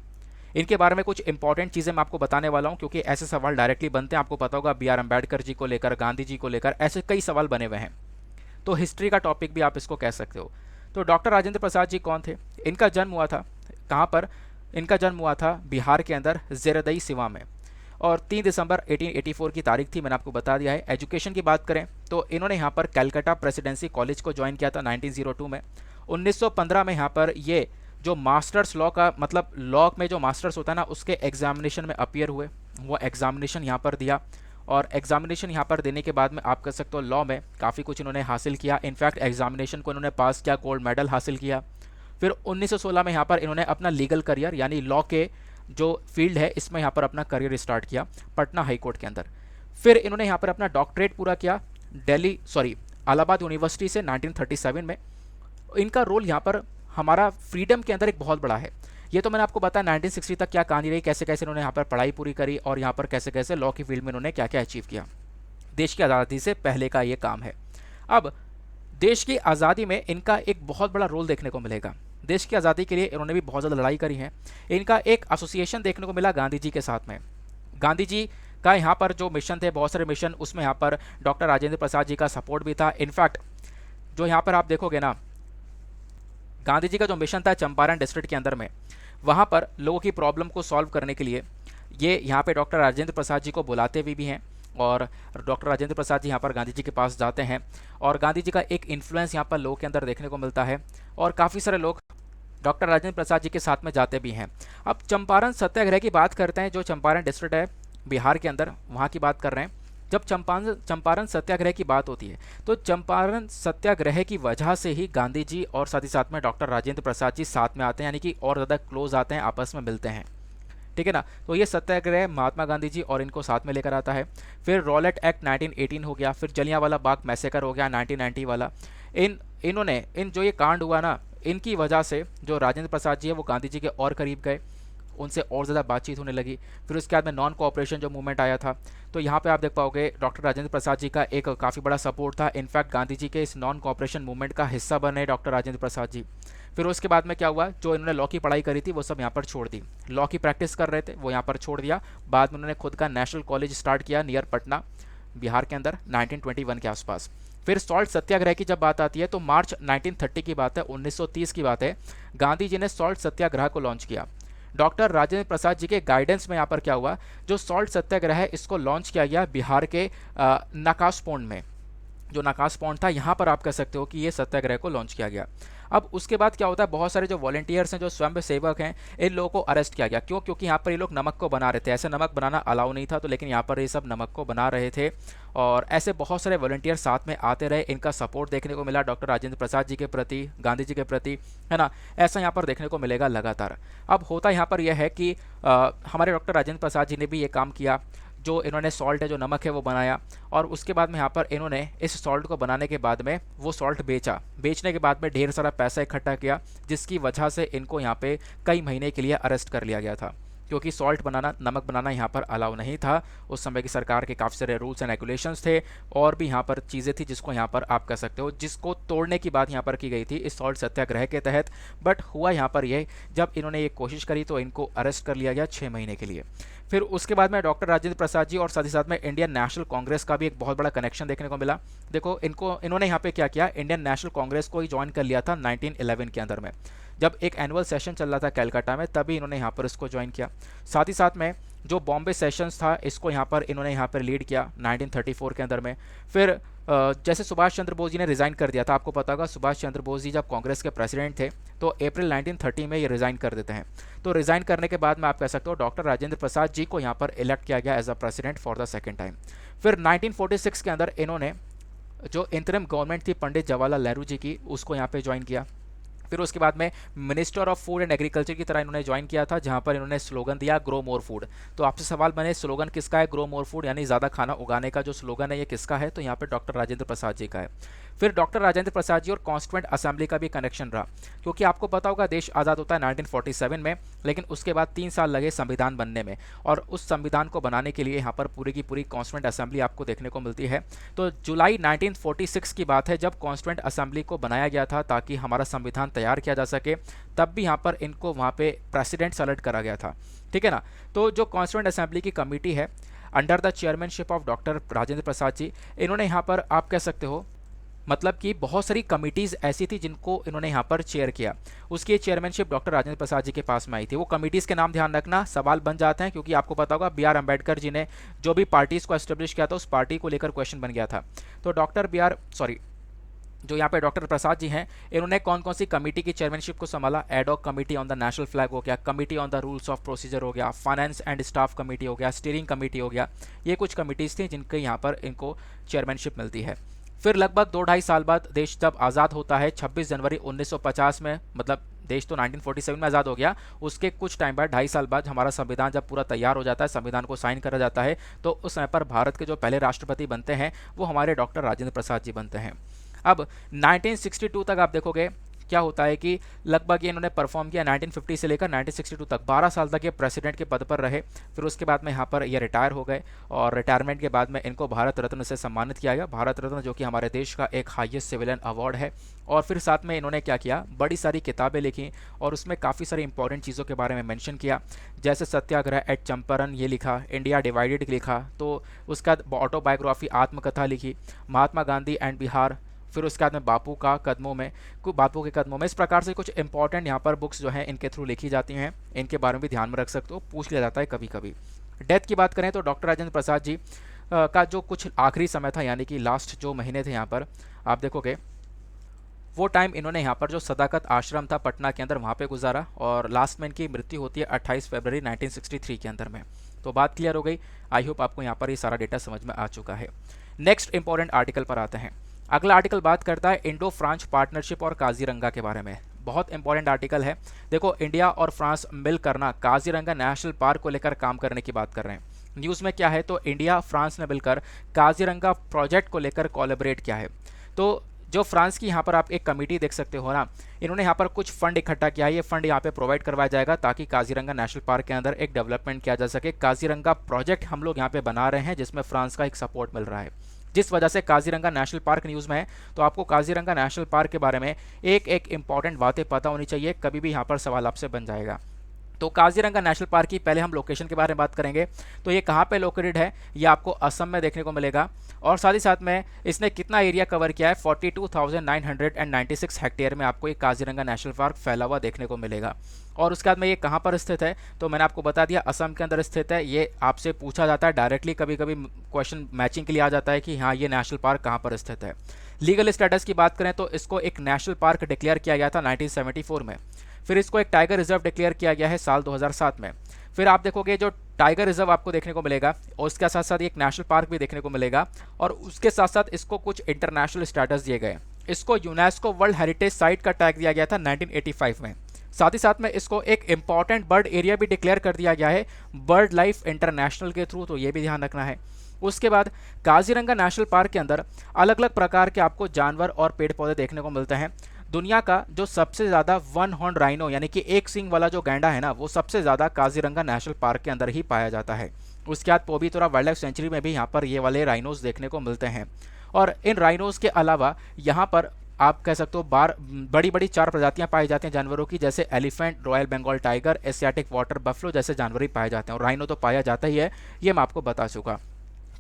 इनके बारे में कुछ इंपॉर्टेंट चीज़ें मैं आपको बताने वाला हूं, क्योंकि ऐसे सवाल डायरेक्टली बनते हैं। आपको पता होगा बी आर अम्बेडकर जी को लेकर, गांधी जी को लेकर ऐसे कई सवाल बने हुए हैं, तो हिस्ट्री का टॉपिक भी आप इसको कह सकते हो। तो डॉक्टर राजेंद्र प्रसाद जी कौन थे? इनका जन्म हुआ था कहाँ पर? इनका जन्म हुआ था बिहार के अंदर ज़ेरदई सिवा में, और 3 दिसंबर 1884 की तारीख थी, मैंने आपको बता दिया है। एजुकेशन की बात करें तो इन्होंने यहाँ पर कैलकाटा प्रेसिडेंसी कॉलेज को ज्वाइन किया था 1902 में। 1915 में यहाँ पर ये जो मास्टर्स लॉ का मतलब लॉ में जो मास्टर्स होता है ना, उसके एग्जामिनेशन में अपीयर हुए। वो एग्जामिनेशन यहाँ पर दिया, और एग्जामिनेशन यहाँ पर देने के बाद में आप कह सकते हो लॉ में काफ़ी कुछ इन्होंने हासिल किया। इनफैक्ट एग्जामिनेशन को इन्होंने पास किया, गोल्ड मेडल हासिल किया। फिर 1916 में यहाँ पर इन्होंने अपना लीगल करियर यानी लॉ के जो फील्ड है इसमें यहाँ पर अपना करियर स्टार्ट किया पटना हाई कोर्ट के अंदर। फिर इन्होंने यहाँ पर अपना डॉक्टरेट पूरा किया इलाहाबाद यूनिवर्सिटी से 1937 में। इनका रोल यहाँ पर हमारा फ्रीडम के अंदर एक बहुत बड़ा है। ये तो मैंने आपको बताया 1960 तक क्या कहानी रही, कैसे कैसे इन्होंने यहाँ पर पढ़ाई पूरी करी और यहाँ पर कैसे कैसे लॉ की फील्ड में इन्होंने क्या क्या अचीव किया। देश की आज़ादी से पहले का ये काम है। अब देश की आज़ादी में इनका एक बहुत बड़ा रोल देखने को मिलेगा। देश की आज़ादी के लिए इन्होंने भी बहुत ज़्यादा लड़ाई करी है। इनका एक एसोसिएशन देखने को मिला गांधी जी के साथ में। गांधी जी का यहाँ पर जो मिशन थे, बहुत सारे मिशन, उसमें यहाँ पर डॉक्टर राजेंद्र प्रसाद जी का सपोर्ट भी था। इनफैक्ट जो यहाँ पर आप देखोगे ना, गांधी जी का जो मिशन था चंपारण डिस्ट्रिक्ट के अंदर में, वहाँ पर लोगों की प्रॉब्लम को सॉल्व करने के लिए ये यहाँ पे डॉक्टर राजेंद्र प्रसाद जी को बुलाते हुए भी हैं, और डॉक्टर राजेंद्र प्रसाद जी यहाँ पर गांधी जी के पास जाते हैं, और गांधी जी का एक इन्फ्लुएंस यहाँ पर लोगों के अंदर देखने को मिलता है, और काफ़ी सारे लोग डॉक्टर राजेंद्र प्रसाद जी के साथ में जाते भी हैं। अब चंपारण सत्याग्रह की बात करते हैं, जो चंपारण डिस्ट्रिक्ट है बिहार के अंदर, वहाँ की बात कर रहे हैं। जब चंपारण सत्याग्रह की बात होती है तो चंपारण सत्याग्रह की वजह से ही गांधी जी और साथ ही साथ में डॉक्टर राजेंद्र प्रसाद जी साथ में आते हैं, यानी कि और ज़्यादा क्लोज आते हैं, आपस में मिलते हैं। ठीक है ना? तो ये सत्याग्रह महात्मा गांधी जी और इनको साथ में लेकर आता है। फिर रॉलेट एक्ट 1918 हो गया, फिर जलियांवाला बाग मैसेकर हो गया 1990 वाला। इन्होंने जो ये कांड हुआ ना, इनकी वजह से जो राजेंद्र प्रसाद जी है वो गांधी जी के और करीब गए, उनसे और ज़्यादा बातचीत होने लगी। फिर उसके बाद में नॉन कोऑपरेशन जो मूवमेंट आया था, तो यहाँ पे आप देख पाओगे डॉक्टर राजेंद्र प्रसाद जी का एक काफ़ी बड़ा सपोर्ट था। इनफैक्ट गांधी जी के इस नॉन कोऑपरेशन मूवमेंट का हिस्सा बने डॉक्टर राजेंद्र प्रसाद जी। फिर उसके बाद में क्या हुआ, जो इन्होंने लॉ की पढ़ाई करी थी वो सब यहाँ पर छोड़ दी। लॉ की प्रैक्टिस कर रहे थे वो यहाँ पर छोड़ दिया। बाद में उन्होंने खुद का नेशनल कॉलेज स्टार्ट किया नियर पटना बिहार के अंदर 1921 के आसपास। फिर सॉल्ट सत्याग्रह की जब बात आती है तो मार्च 1930 की बात है, 1930 की बात है, गांधी जी ने सॉल्ट सत्याग्रह को लॉन्च किया। डॉक्टर राजेंद्र प्रसाद जी के गाइडेंस में यहाँ पर क्या हुआ, जो सॉल्ट सत्याग्रह है इसको लॉन्च किया गया बिहार के नाकास पौंड में। जो नाकास पौंड था यहाँ पर आप कह सकते हो कि ये सत्याग्रह को लॉन्च किया गया। अब उसके बाद क्या होता है, बहुत सारे जो वॉलंटियर्स हैं, जो स्वयं सेवक हैं, इन लोगों को अरेस्ट किया गया। क्यों? क्योंकि यहाँ पर ये लोग नमक को बना रहे थे। ऐसे नमक बनाना अलाउ नहीं था, तो लेकिन यहाँ पर ये सब नमक को बना रहे थे, और ऐसे बहुत सारे वॉलंटियर साथ में आते रहे। इनका सपोर्ट देखने को मिला डॉक्टर राजेंद्र प्रसाद जी के प्रति, गांधी जी के प्रति, है ना। ऐसा यहाँ पर देखने को मिलेगा लगातार। अब होता यहाँ पर यह है कि हमारे डॉक्टर राजेंद्र प्रसाद जी ने भी ये काम किया, जो इन्होंने सॉल्ट है, जो नमक है, वो बनाया, और उसके बाद में यहाँ पर इन्होंने इस सॉल्ट को बनाने के बाद में वो सॉल्ट बेचा। बेचने के बाद में ढेर सारा पैसा इकट्ठा किया, जिसकी वजह से इनको यहाँ पे कई महीने के लिए अरेस्ट कर लिया गया था, क्योंकि सॉल्ट बनाना, नमक बनाना यहाँ पर अलाउ नहीं था। उस समय की सरकार के काफ़ी सारे रूल्स एंड रेगुलेशंस थे, और भी यहाँ पर चीज़ें थी जिसको यहाँ पर आप कह सकते हो, जिसको तोड़ने की बात यहाँ पर की गई थी इस सॉल्ट सत्याग्रह के तहत। बट हुआ यहाँ पर यह, जब इन्होंने ये कोशिश करी तो इनको अरेस्ट कर लिया गया 6 महीने के लिए। फिर उसके बाद में डॉक्टर राजेंद्र प्रसाद जी और साथ ही साथ में इंडियन नेशनल कांग्रेस का भी एक बहुत बड़ा कनेक्शन देखने को मिला। देखो इन्होंने यहाँ पे क्या किया, इंडियन नेशनल कांग्रेस को ही ज्वाइन कर लिया था 1911 के अंदर में, जब एक एनुअल सेशन चल रहा था कैलकाटा में, तभी इन्होंने यहाँ पर इसको ज्वाइन किया। साथ ही साथ में जो बॉम्बे सेशंस था इसको यहाँ पर इन्होंने यहाँ पर लीड किया 1934 के अंदर में। फिर जैसे सुभाष चंद्र बोस जी ने रिज़ाइन कर दिया था, आपको पता होगा सुभाष चंद्र बोस जी जब कांग्रेस के प्रेसिडेंट थे तो अप्रैल 1930 में ये रिज़ाइन कर देते हैं। तो रिज़ाइन करने के बाद में आप कह सकते हो डॉक्टर राजेंद्र प्रसाद जी को यहाँ पर इलेक्ट किया गया as a president for the second time. फिर 1946 के अंदर इन्होंने जो इंटरिम गवर्नमेंट थी पंडित जवाहरलाल नेहरू जी की, उसको यहाँ पे ज्वाइन किया। फिर उसके बाद में minister of food and agriculture की तरह इन्होंने ज्वाइन किया था, जहां पर इन्होंने स्लोगन दिया ग्रो मोर फूड। तो आपसे सवाल बने स्लोगन किसका है, ग्रो मोर फूड यानी ज़्यादा खाना उगाने का जो स्लोगन है ये किसका है, तो यहाँ पे डॉक्टर राजेंद्र प्रसाद जी का है। फिर डॉक्टर राजेंद्र प्रसाद जी और कॉन्स्टिट्यूएंट असेंबली का भी कनेक्शन रहा, क्योंकि आपको पता होगा देश आज़ाद होता है 1947 में, लेकिन उसके बाद 3 साल लगे संविधान बनने में, और उस संविधान को बनाने के लिए यहाँ पर पूरी की पूरी कॉन्स्टिट्यूएंट असेंबली आपको देखने को मिलती है। तो जुलाई 1946 की बात है जब कॉन्स्टिट्यूएंट असेंबली को बनाया गया था ताकि हमारा संविधान तैयार किया जा सके, तब भी यहाँ पर इनको वहाँ पे प्रेसिडेंट सेलेक्ट करा गया था, ठीक है ना। तो जो कॉन्स्टिट्यूएंट असेंबली की कमेटी है under the chairmanship of doctor Rajendra Prasad ji, इन्होंने यहाँ पर आप कह सकते हो मतलब कि बहुत सारी कमिटीज़ ऐसी थी जिनको इन्होंने यहाँ पर चेयर किया, उसकी चेयरमैनशिप डॉक्टर राजेंद्र प्रसाद जी के पास में आई थी। वो कमिटीज़ के नाम ध्यान रखना, सवाल बन जाते हैं, क्योंकि आपको पता होगा B.R. अम्बेडकर जी ने जो भी पार्टीज़ को एस्टेब्लिश किया था उस पार्टी को लेकर क्वेश्चन बन गया था। तो जो यहाँ पे डॉक्टर प्रसाद जी हैं, इन्होंने कौन कौन सी कमेटी की चेयरमैनशिप को संभाला, ad hoc committee on the national flag हो गया, committee on the rules of procedure हो गया, फाइनेंस एंड स्टाफ कमेटी हो गया, स्टीयरिंग कमेटी हो गया, ये कुछ कमिटीज़ थी जिनके यहाँ पर इनको चेयरमैनशिप मिलती है। फिर लगभग 2-2.5 साल बाद देश जब आज़ाद होता है 26 जनवरी 1950 में, मतलब देश तो 1947 में आज़ाद हो गया, उसके कुछ टाइम बाद 2.5 साल बाद हमारा संविधान जब पूरा तैयार हो जाता है, संविधान को साइन करा जाता है, तो उस समय पर भारत के जो पहले राष्ट्रपति बनते हैं वो हमारे डॉक्टर राजेंद्र प्रसाद जी बनते हैं। अब 1962 तक आप देखोगे क्या होता है कि लगभग ये इन्होंने परफॉर्म किया 1950 से लेकर 1962 तक, 12 साल तक ये प्रेसिडेंट के पद पर रहे। फिर उसके बाद में यहाँ पर ये रिटायर हो गए, और रिटायरमेंट के बाद में इनको भारत रत्न से सम्मानित किया गया, भारत रत्न जो कि हमारे देश का एक हाईएस्ट सिविलियन अवार्ड है। और फिर साथ में इन्होंने क्या किया, बड़ी सारी किताबें लिखी और उसमें काफ़ी सारी इंपॉर्टेंट चीज़ों के बारे में मेंशन किया, जैसे सत्याग्रह एट चंपारण ये लिखा, इंडिया डिवाइडेड लिखा, तो उसका ऑटोबायोग्राफी आत्मकथा लिखी, महात्मा गांधी एंड बिहार, फिर उसके बाद में बापू के कदमों में, इस प्रकार से कुछ इंपॉर्टेंट यहाँ पर बुक्स जो हैं इनके थ्रू लिखी जाती हैं। इनके बारे में भी ध्यान में रख सकते हो, पूछ लिया जाता है कभी कभी। डेथ की बात करें तो डॉक्टर राजेंद्र प्रसाद जी का जो कुछ आखिरी समय था, यानी कि लास्ट जो महीने थे यहाँ पर आप देखोगे, वो टाइम इन्होंने यहाँ पर जो सदाकत आश्रम था पटना के अंदर वहाँ पे गुजारा, और लास्ट में इनकी मृत्यु होती है 28 फरवरी 1963 के अंदर में। तो बात क्लियर हो गई, आई होप आपको यहाँ पर ये सारा डेटा समझ में आ चुका है। नेक्स्ट इंपॉर्टेंट आर्टिकल पर आते हैं। अगला आर्टिकल बात करता है इंडो फ्रांस पार्टनरशिप और काजीरंगा के बारे में। बहुत इंपॉर्टेंट आर्टिकल है। देखो, इंडिया और फ्रांस मिलकर ना काजीरंगा नेशनल पार्क को लेकर काम करने की बात कर रहे हैं। न्यूज़ में क्या है, तो इंडिया फ्रांस ने मिलकर काजीरंगा प्रोजेक्ट को लेकर कोलैबोरेट किया है। तो जो फ्रांस की यहाँ पर आप एक कमेटी देख सकते हो ना, इन्होंने यहाँ पर कुछ फंड इकट्ठा किया है। ये फंड यहाँ पे प्रोवाइड करवाया जाएगा ताकि काजीरंगा नेशनल पार्क के अंदर एक डेवलपमेंट किया जा सके। काजीरंगा प्रोजेक्ट हम लोग यहाँ पे बना रहे हैं जिसमें फ्रांस का एक सपोर्ट मिल रहा है, जिस वजह से काजीरंगा नेशनल पार्क न्यूज़ में है। तो आपको काजीरंगा नेशनल पार्क के बारे में एक एक इंपॉर्टेंट बातें पता होनी चाहिए, कभी भी यहाँ पर सवाल आपसे बन जाएगा। तो काजीरंगा नेशनल पार्क की पहले हम लोकेशन के बारे में बात करेंगे। तो ये कहाँ पे लोकेटेड है, ये आपको असम में देखने को मिलेगा, और साथ ही साथ में इसने कितना एरिया कवर किया है, 42,996 हेक्टेयर में आपको ये काजीरंगा नेशनल पार्क फैला हुआ देखने को मिलेगा। और उसके बाद में ये कहाँ पर स्थित है, तो मैंने आपको बता दिया असम के अंदर स्थित है। ये आपसे पूछा जाता है डायरेक्टली, कभी कभी क्वेश्चन मैचिंग के लिए आ जाता है कि हाँ ये नेशनल पार्क कहाँ पर स्थित है। लीगल स्टेटस की बात करें तो इसको एक नेशनल पार्क डिक्लेयर किया गया था 1974 में। फिर इसको एक टाइगर रिजर्व डिक्लेयर किया गया है साल 2007 में। फिर आप देखोगे जो टाइगर रिजर्व आपको देखने को मिलेगा, और उसके साथ साथ एक नेशनल पार्क भी देखने को मिलेगा, और उसके साथ साथ इसको कुछ इंटरनेशनल स्टेटस दिए गए। इसको यूनेस्को वर्ल्ड हेरिटेज साइट का टैग दिया गया था 1985 में। साथ ही साथ में इसको एक इंपॉर्टेंट बर्ड एरिया भी डिक्लेयर कर दिया गया है बर्ड लाइफ इंटरनेशनल के थ्रू, तो ये भी ध्यान रखना है। उसके बाद काजीरंगा नेशनल पार्क के अंदर अलग अलग प्रकार के आपको जानवर और पेड़ पौधे देखने को मिलते हैं। दुनिया का जो सबसे ज़्यादा वन हॉर्न राइनो यानी कि एक सींग वाला जो गैंडा है ना, वो सबसे ज़्यादा काजीरंगा नेशनल पार्क के अंदर ही पाया जाता है। उसके बाद पोबीतोरा वाइल्ड लाइफ सेंचुरी में भी यहाँ पर ये वाले राइनोज देखने को मिलते हैं। और इन राइनोज के अलावा यहाँ पर आप कह सकते हो बड़ी बड़ी 4 प्रजातियाँ पाई जाती हैं जानवरों की, जैसे elephant, royal Bengal tiger, Asiatic water buffalo जैसे जानवर ही पाए जाते हैं, और राइनो तो पाया जाता ही है, ये मैं आपको बता चुका।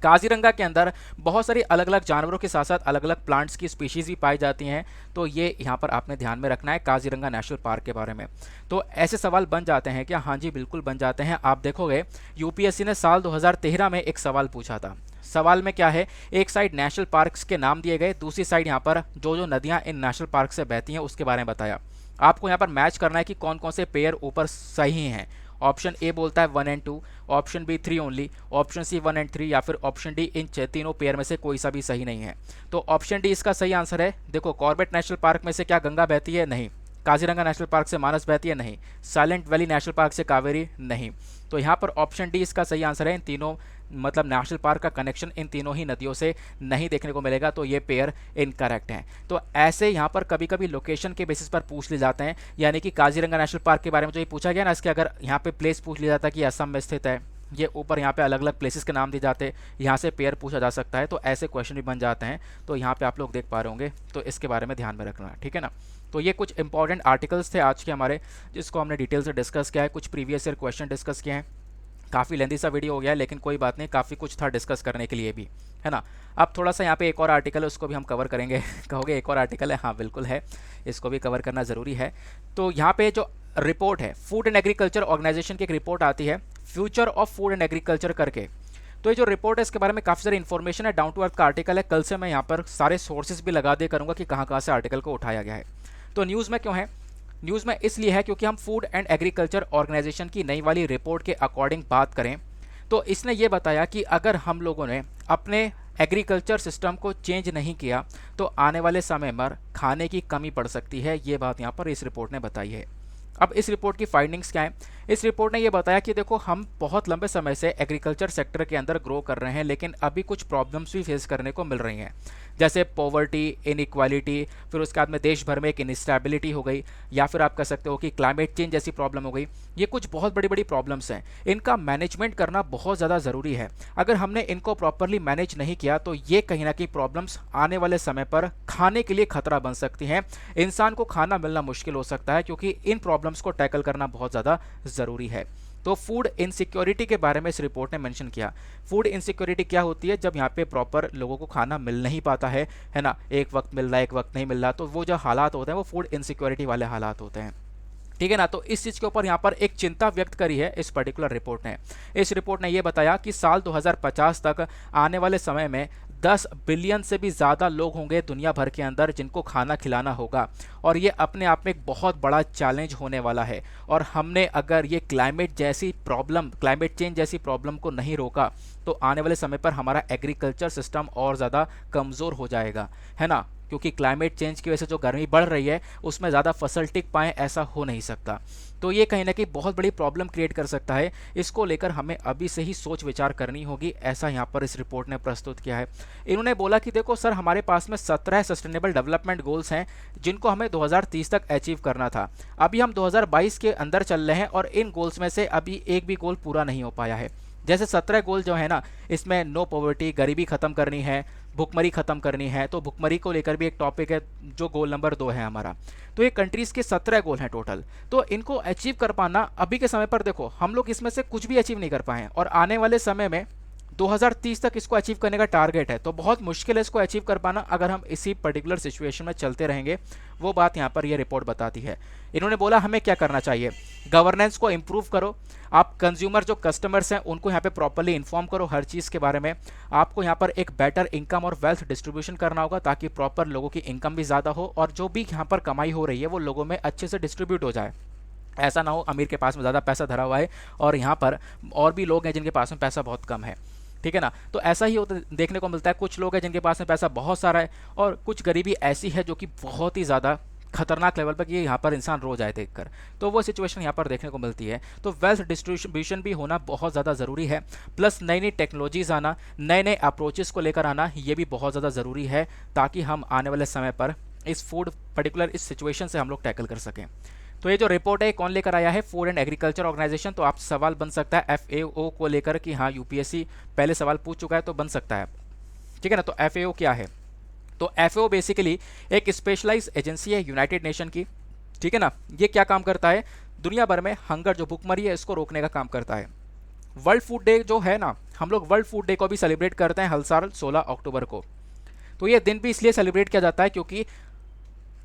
काजीरंगा के अंदर बहुत सारी अलग अलग जानवरों के साथ साथ अलग अलग प्लांट्स की स्पीशीज़ भी पाई जाती हैं। तो ये यहाँ पर आपने ध्यान में रखना है काजीरंगा नेशनल पार्क के बारे में। तो ऐसे सवाल बन जाते हैं क्या? हाँ जी, बिल्कुल बन जाते हैं। आप देखोगे यूपीएससी ने साल 2013 में एक सवाल पूछा था। सवाल में क्या है, एक साइड नेशनल पार्क्स के नाम दिए गए, दूसरी साइड यहाँ पर जो जो नदियाँ इन नेशनल पार्क से बहती हैं उसके बारे में बताया। आपको यहाँ पर मैच करना है कि कौन कौन से पेयर ऊपर सही हैं। ऑप्शन ए बोलता है 1 and 2, option B 3 only, option C 1 and 3, या फिर ऑप्शन डी इन तीनों पेयर में से कोई सा भी सही नहीं है। तो ऑप्शन डी इसका सही आंसर है। देखो, कॉर्बेट नेशनल पार्क में से क्या गंगा बहती है? नहीं। काजीरंगा नेशनल पार्क से मानस बहती है? नहीं। साइलेंट वैली नेशनल पार्क से कावेरी? नहीं। तो यहाँ पर ऑप्शन डी इसका सही आंसर है। इन तीनों मतलब नेशनल पार्क का कनेक्शन इन तीनों ही नदियों से नहीं देखने को मिलेगा, तो ये पेयर इनकरेक्ट हैं। तो ऐसे यहाँ पर कभी कभी लोकेशन के बेसिस पर पूछ ले जाते हैं, यानी कि काजीरंगा नेशनल पार्क के बारे में जो ये पूछा गया ना, इसके अगर यहाँ पे प्लेस पूछ लिया जाता कि असम में स्थित है, ये ऊपर यहाँ पे अलग अलग प्लेसेस के नाम दिए जाते, यहाँ से पेयर पूछा जा सकता है, तो ऐसे क्वेश्चन भी बन जाते हैं। तो यहाँ पे आप लोग देख पा रहे होंगे, तो इसके बारे में ध्यान में रखना, ठीक है ना। तो ये कुछ इंपॉर्टेंट आर्टिकल्स थे आज के हमारे, जिसको हमने डिटेल से डिस्कस किया है। कुछ प्रीवियस ईयर क्वेश्चन डिस्कस किए हैं। काफ़ी लेंदी सा वीडियो हो गया है, लेकिन कोई बात नहीं, काफ़ी कुछ था डिस्कस करने के लिए भी, है ना। अब थोड़ा सा यहाँ पे एक और आर्टिकल है, उसको भी हम कवर करेंगे। कहोगे एक और आर्टिकल है? हाँ बिल्कुल है, इसको भी कवर करना ज़रूरी है। तो यहाँ पे जो रिपोर्ट है, फूड एंड एग्रीकल्चर ऑर्गेनाइजेशन की एक रिपोर्ट आती है, future of food and agriculture करके। तो ये जो रिपोर्ट है इसके बारे में काफ़ी सारी इन्फॉर्मेशन है, डाउन टू अर्थ का आर्टिकल है। कल से मैं यहाँ पर सारे सोर्सेज भी लगा दिया करूँगा कि कहाँ कहाँ से आर्टिकल को उठाया गया है। तो न्यूज़ में क्यों है? न्यूज़ में इसलिए है क्योंकि हम फूड एंड एग्रीकल्चर ऑर्गेनाइजेशन की नई वाली रिपोर्ट के अकॉर्डिंग बात करें तो इसने ये बताया कि अगर हम लोगों ने अपने एग्रीकल्चर सिस्टम को चेंज नहीं किया तो आने वाले समय में खाने की कमी पड़ सकती है। ये बात यहाँ पर इस रिपोर्ट ने बताई है। अब इस रिपोर्ट की फाइंडिंग्स क्या है? इस रिपोर्ट ने ये बताया कि देखो, हम बहुत लंबे समय से एग्रीकल्चर सेक्टर के अंदर ग्रो कर रहे हैं, लेकिन अभी कुछ प्रॉब्लम्स भी फेस करने को मिल रही हैं, जैसे पॉवर्टी, इनइक्वालिटी, फिर उसके बाद में देश भर में एक इंस्टेबिलिटी हो गई, या फिर आप कह सकते हो कि क्लाइमेट चेंज जैसी प्रॉब्लम हो गई। ये कुछ बहुत बड़ी बड़ी प्रॉब्लम्स हैं, इनका मैनेजमेंट करना बहुत ज़्यादा ज़रूरी है। अगर हमने इनको प्रॉपरली मैनेज नहीं किया तो ये कहीं ना कहीं प्रॉब्लम्स आने वाले समय पर खाने के लिए खतरा बन सकती हैं। इंसान को खाना मिलना मुश्किल हो सकता है, क्योंकि इन प्रॉब्लम्स को टैकल करना बहुत ज़्यादा ज़रूरी है। तो फूड इनसिक्योरिटी के बारे में इस रिपोर्ट ने मेंशन किया। फूड इनसिक्योरिटी क्या होती है? जब यहाँ पे प्रॉपर लोगों को खाना मिल नहीं पाता है ना, एक वक्त मिल रहा है एक वक्त नहीं मिल रहा, तो वो जो हालात होते हैं वो फूड इनसिक्योरिटी वाले हालात होते हैं, ठीक है ना। तो इस चीज़ के ऊपर यहाँ पर एक चिंता व्यक्त करी है इस पर्टिकुलर रिपोर्ट ने। इस रिपोर्ट ने यह बताया कि साल 2050 तक आने वाले समय में 10 बिलियन से भी ज़्यादा लोग होंगे दुनिया भर के अंदर जिनको खाना खिलाना होगा, और ये अपने आप में एक बहुत बड़ा चैलेंज होने वाला है। और हमने अगर ये क्लाइमेट चेंज जैसी प्रॉब्लम को नहीं रोका तो आने वाले समय पर हमारा एग्रीकल्चर सिस्टम और ज़्यादा कमज़ोर हो जाएगा, है ना। क्योंकि क्लाइमेट चेंज की वजह से जो गर्मी बढ़ रही है उसमें ज़्यादा फसल टिक पाएँ, ऐसा हो नहीं सकता। तो ये कहीं ना कहीं बहुत बड़ी प्रॉब्लम क्रिएट कर सकता है। इसको लेकर हमें अभी से ही सोच विचार करनी होगी, ऐसा यहाँ पर इस रिपोर्ट ने प्रस्तुत किया है। इन्होंने बोला कि देखो सर, हमारे पास में 17 सस्टेनेबल डेवलपमेंट गोल्स हैं जिनको हमें 2030 तक अचीव करना था। अभी हम 2022 के अंदर चल रहे हैं और इन गोल्स में से अभी एक भी गोल पूरा नहीं हो पाया है। जैसे 17 गोल जो है ना, इसमें नो पॉवर्टी, गरीबी खत्म करनी है, भुखमरी खत्म करनी है। तो भुखमरी को लेकर भी एक टॉपिक है जो गोल नंबर 2 है हमारा। तो ये कंट्रीज़ के 17 गोल हैं टोटल। तो इनको अचीव कर पाना अभी के समय पर, देखो हम लोग इसमें से कुछ भी अचीव नहीं कर पाए हैं, और आने वाले समय में 2030 तक इसको अचीव करने का टारगेट है। तो बहुत मुश्किल है इसको अचीव कर पाना अगर हम इसी पर्टिकुलर सिचुएशन में चलते रहेंगे। वो बात यहाँ पर ये रिपोर्ट बताती है। इन्होंने बोला हमें क्या करना चाहिए, गवर्नेंस को इम्प्रूव करो। आप कंज्यूमर जो कस्टमर्स हैं उनको यहाँ पे प्रॉपर्ली इन्फॉर्म करो हर चीज़ के बारे में। आपको यहाँ पर एक बेटर इनकम और वेल्थ डिस्ट्रीब्यूशन करना होगा, ताकि प्रॉपर लोगों की इनकम भी ज़्यादा हो और जो भी यहाँ पर कमाई हो रही है वो लोगों में अच्छे से डिस्ट्रीब्यूट हो जाए। ऐसा ना हो अमीर के पास में ज़्यादा पैसा धरा हुआ है और यहाँ पर और भी लोग हैं जिनके पास में पैसा बहुत कम है, ठीक है ना। तो ऐसा ही होता देखने को मिलता है। कुछ लोग हैं जिनके पास में पैसा बहुत सारा है, और कुछ गरीबी ऐसी है जो कि बहुत ही ज़्यादा खतरनाक लेवल पर कि यहाँ पर इंसान रो जाए देखकर। तो वो सिचुएशन यहाँ पर देखने को मिलती है। तो वेल्थ डिस्ट्रीब्यूशन भी होना बहुत ज़्यादा ज़रूरी है, प्लस नई नई टेक्नोलॉजीज़ आना, नए नए अप्रोचेस को लेकर आना, ये भी बहुत ज़्यादा ज़रूरी है, ताकि हम आने वाले समय पर इस फूड पर्टिकुलर इस सिचुएशन से हम लोग टैकल कर सकें। तो ये जो रिपोर्ट है कौन लेकर आया है? Food and agriculture organisation. तो आप सवाल बन सकता है FAO को लेकर कि हाँ यूपीएससी पहले सवाल पूछ चुका है, तो बन सकता है, ठीक है ना। तो FAO क्या है? तो FAO बेसिकली एक स्पेशलाइज एजेंसी है यूनाइटेड नेशन की, ठीक है ना। ये क्या काम करता है? दुनिया भर में हंगर जो भुखमरी है इसको रोकने का काम करता है। वर्ल्ड फूड डे जो है ना, हम लोग वर्ल्ड फूड डे को भी सेलिब्रेट करते हैं हर साल 16 अक्टूबर को। तो ये दिन भी इसलिए सेलिब्रेट किया जाता है क्योंकि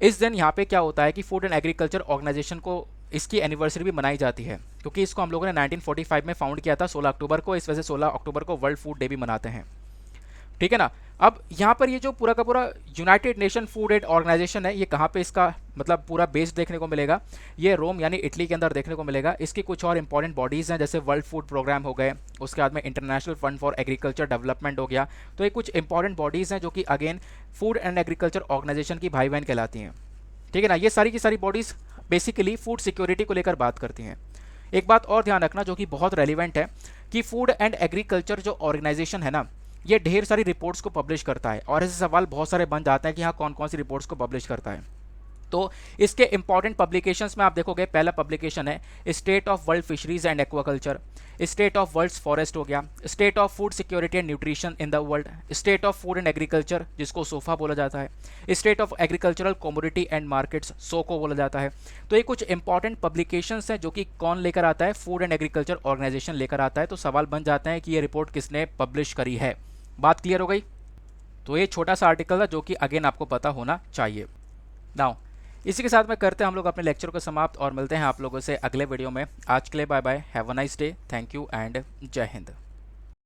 इस दिन यहाँ पे क्या होता है कि फूड एंड एग्रीकल्चर ऑर्गेनाइजेशन को इसकी एनिवर्सरी भी मनाई जाती है, क्योंकि इसको हम लोगों ने 1945 में फाउंड किया था 16 अक्टूबर को, इस वजह से 16 अक्टूबर को वर्ल्ड फूड डे भी मनाते हैं। ठीक है ना। अब यहाँ पर ये जो पूरा का पूरा United Nation food aid organisation है, ये कहाँ पे इसका मतलब पूरा बेस देखने को मिलेगा, ये रोम यानी इटली के अंदर देखने को मिलेगा। इसकी कुछ और इंपॉर्टेंट बॉडीज़ हैं, जैसे वर्ल्ड फूड प्रोग्राम हो गए, उसके बाद में international fund for agriculture development हो गया। तो ये कुछ इंपॉर्टेंट बॉडीज़ हैं जो कि again food and agriculture organisation की भाई बहन कहलाती हैं। ठीक है ना। ये सारी की सारी बॉडीज़ बेसिकली फूड सिक्योरिटी को लेकर बात करती हैं। एक बात और ध्यान रखना जो कि बहुत रेलिवेंट है कि फूड एंड एग्रीकल्चर जो ऑर्गेनाइजेशन है ना, ये ढेर सारी रिपोर्ट्स को पब्लिश करता है, और ऐसे सवाल बहुत सारे बन जाते हैं कि हाँ कौन कौन सी रिपोर्ट्स को पब्लिश करता है। तो इसके इंपॉर्टेंट पब्लिकेशंस में आप देखोगे, पहला पब्लिकेशन है state of world fisheries and aquaculture, state of world's forest हो गया, state of food security and nutrition in the world, state of food and agriculture जिसको सोफा बोला जाता है, state of agricultural commodity and markets SOCO बोला जाता है। तो ये कुछ इंपॉर्टेंट पब्लिकेशंस हैं जो कि कौन लेकर आता है, फूड एंड एग्रीकल्चर ऑर्गेनाइजेशन लेकर आता है। तो सवाल बन जाते हैं कि ये रिपोर्ट किसने पब्लिश करी है। बात क्लियर हो गई। तो ये छोटा सा आर्टिकल था जो कि अगेन आपको पता होना चाहिए। नाउ इसी के साथ में करते हैं हम लोग अपने लेक्चर को समाप्त, और मिलते हैं आप लोगों से अगले वीडियो में। आज के लिए bye bye, have a nice day, thank you and Jai Hind.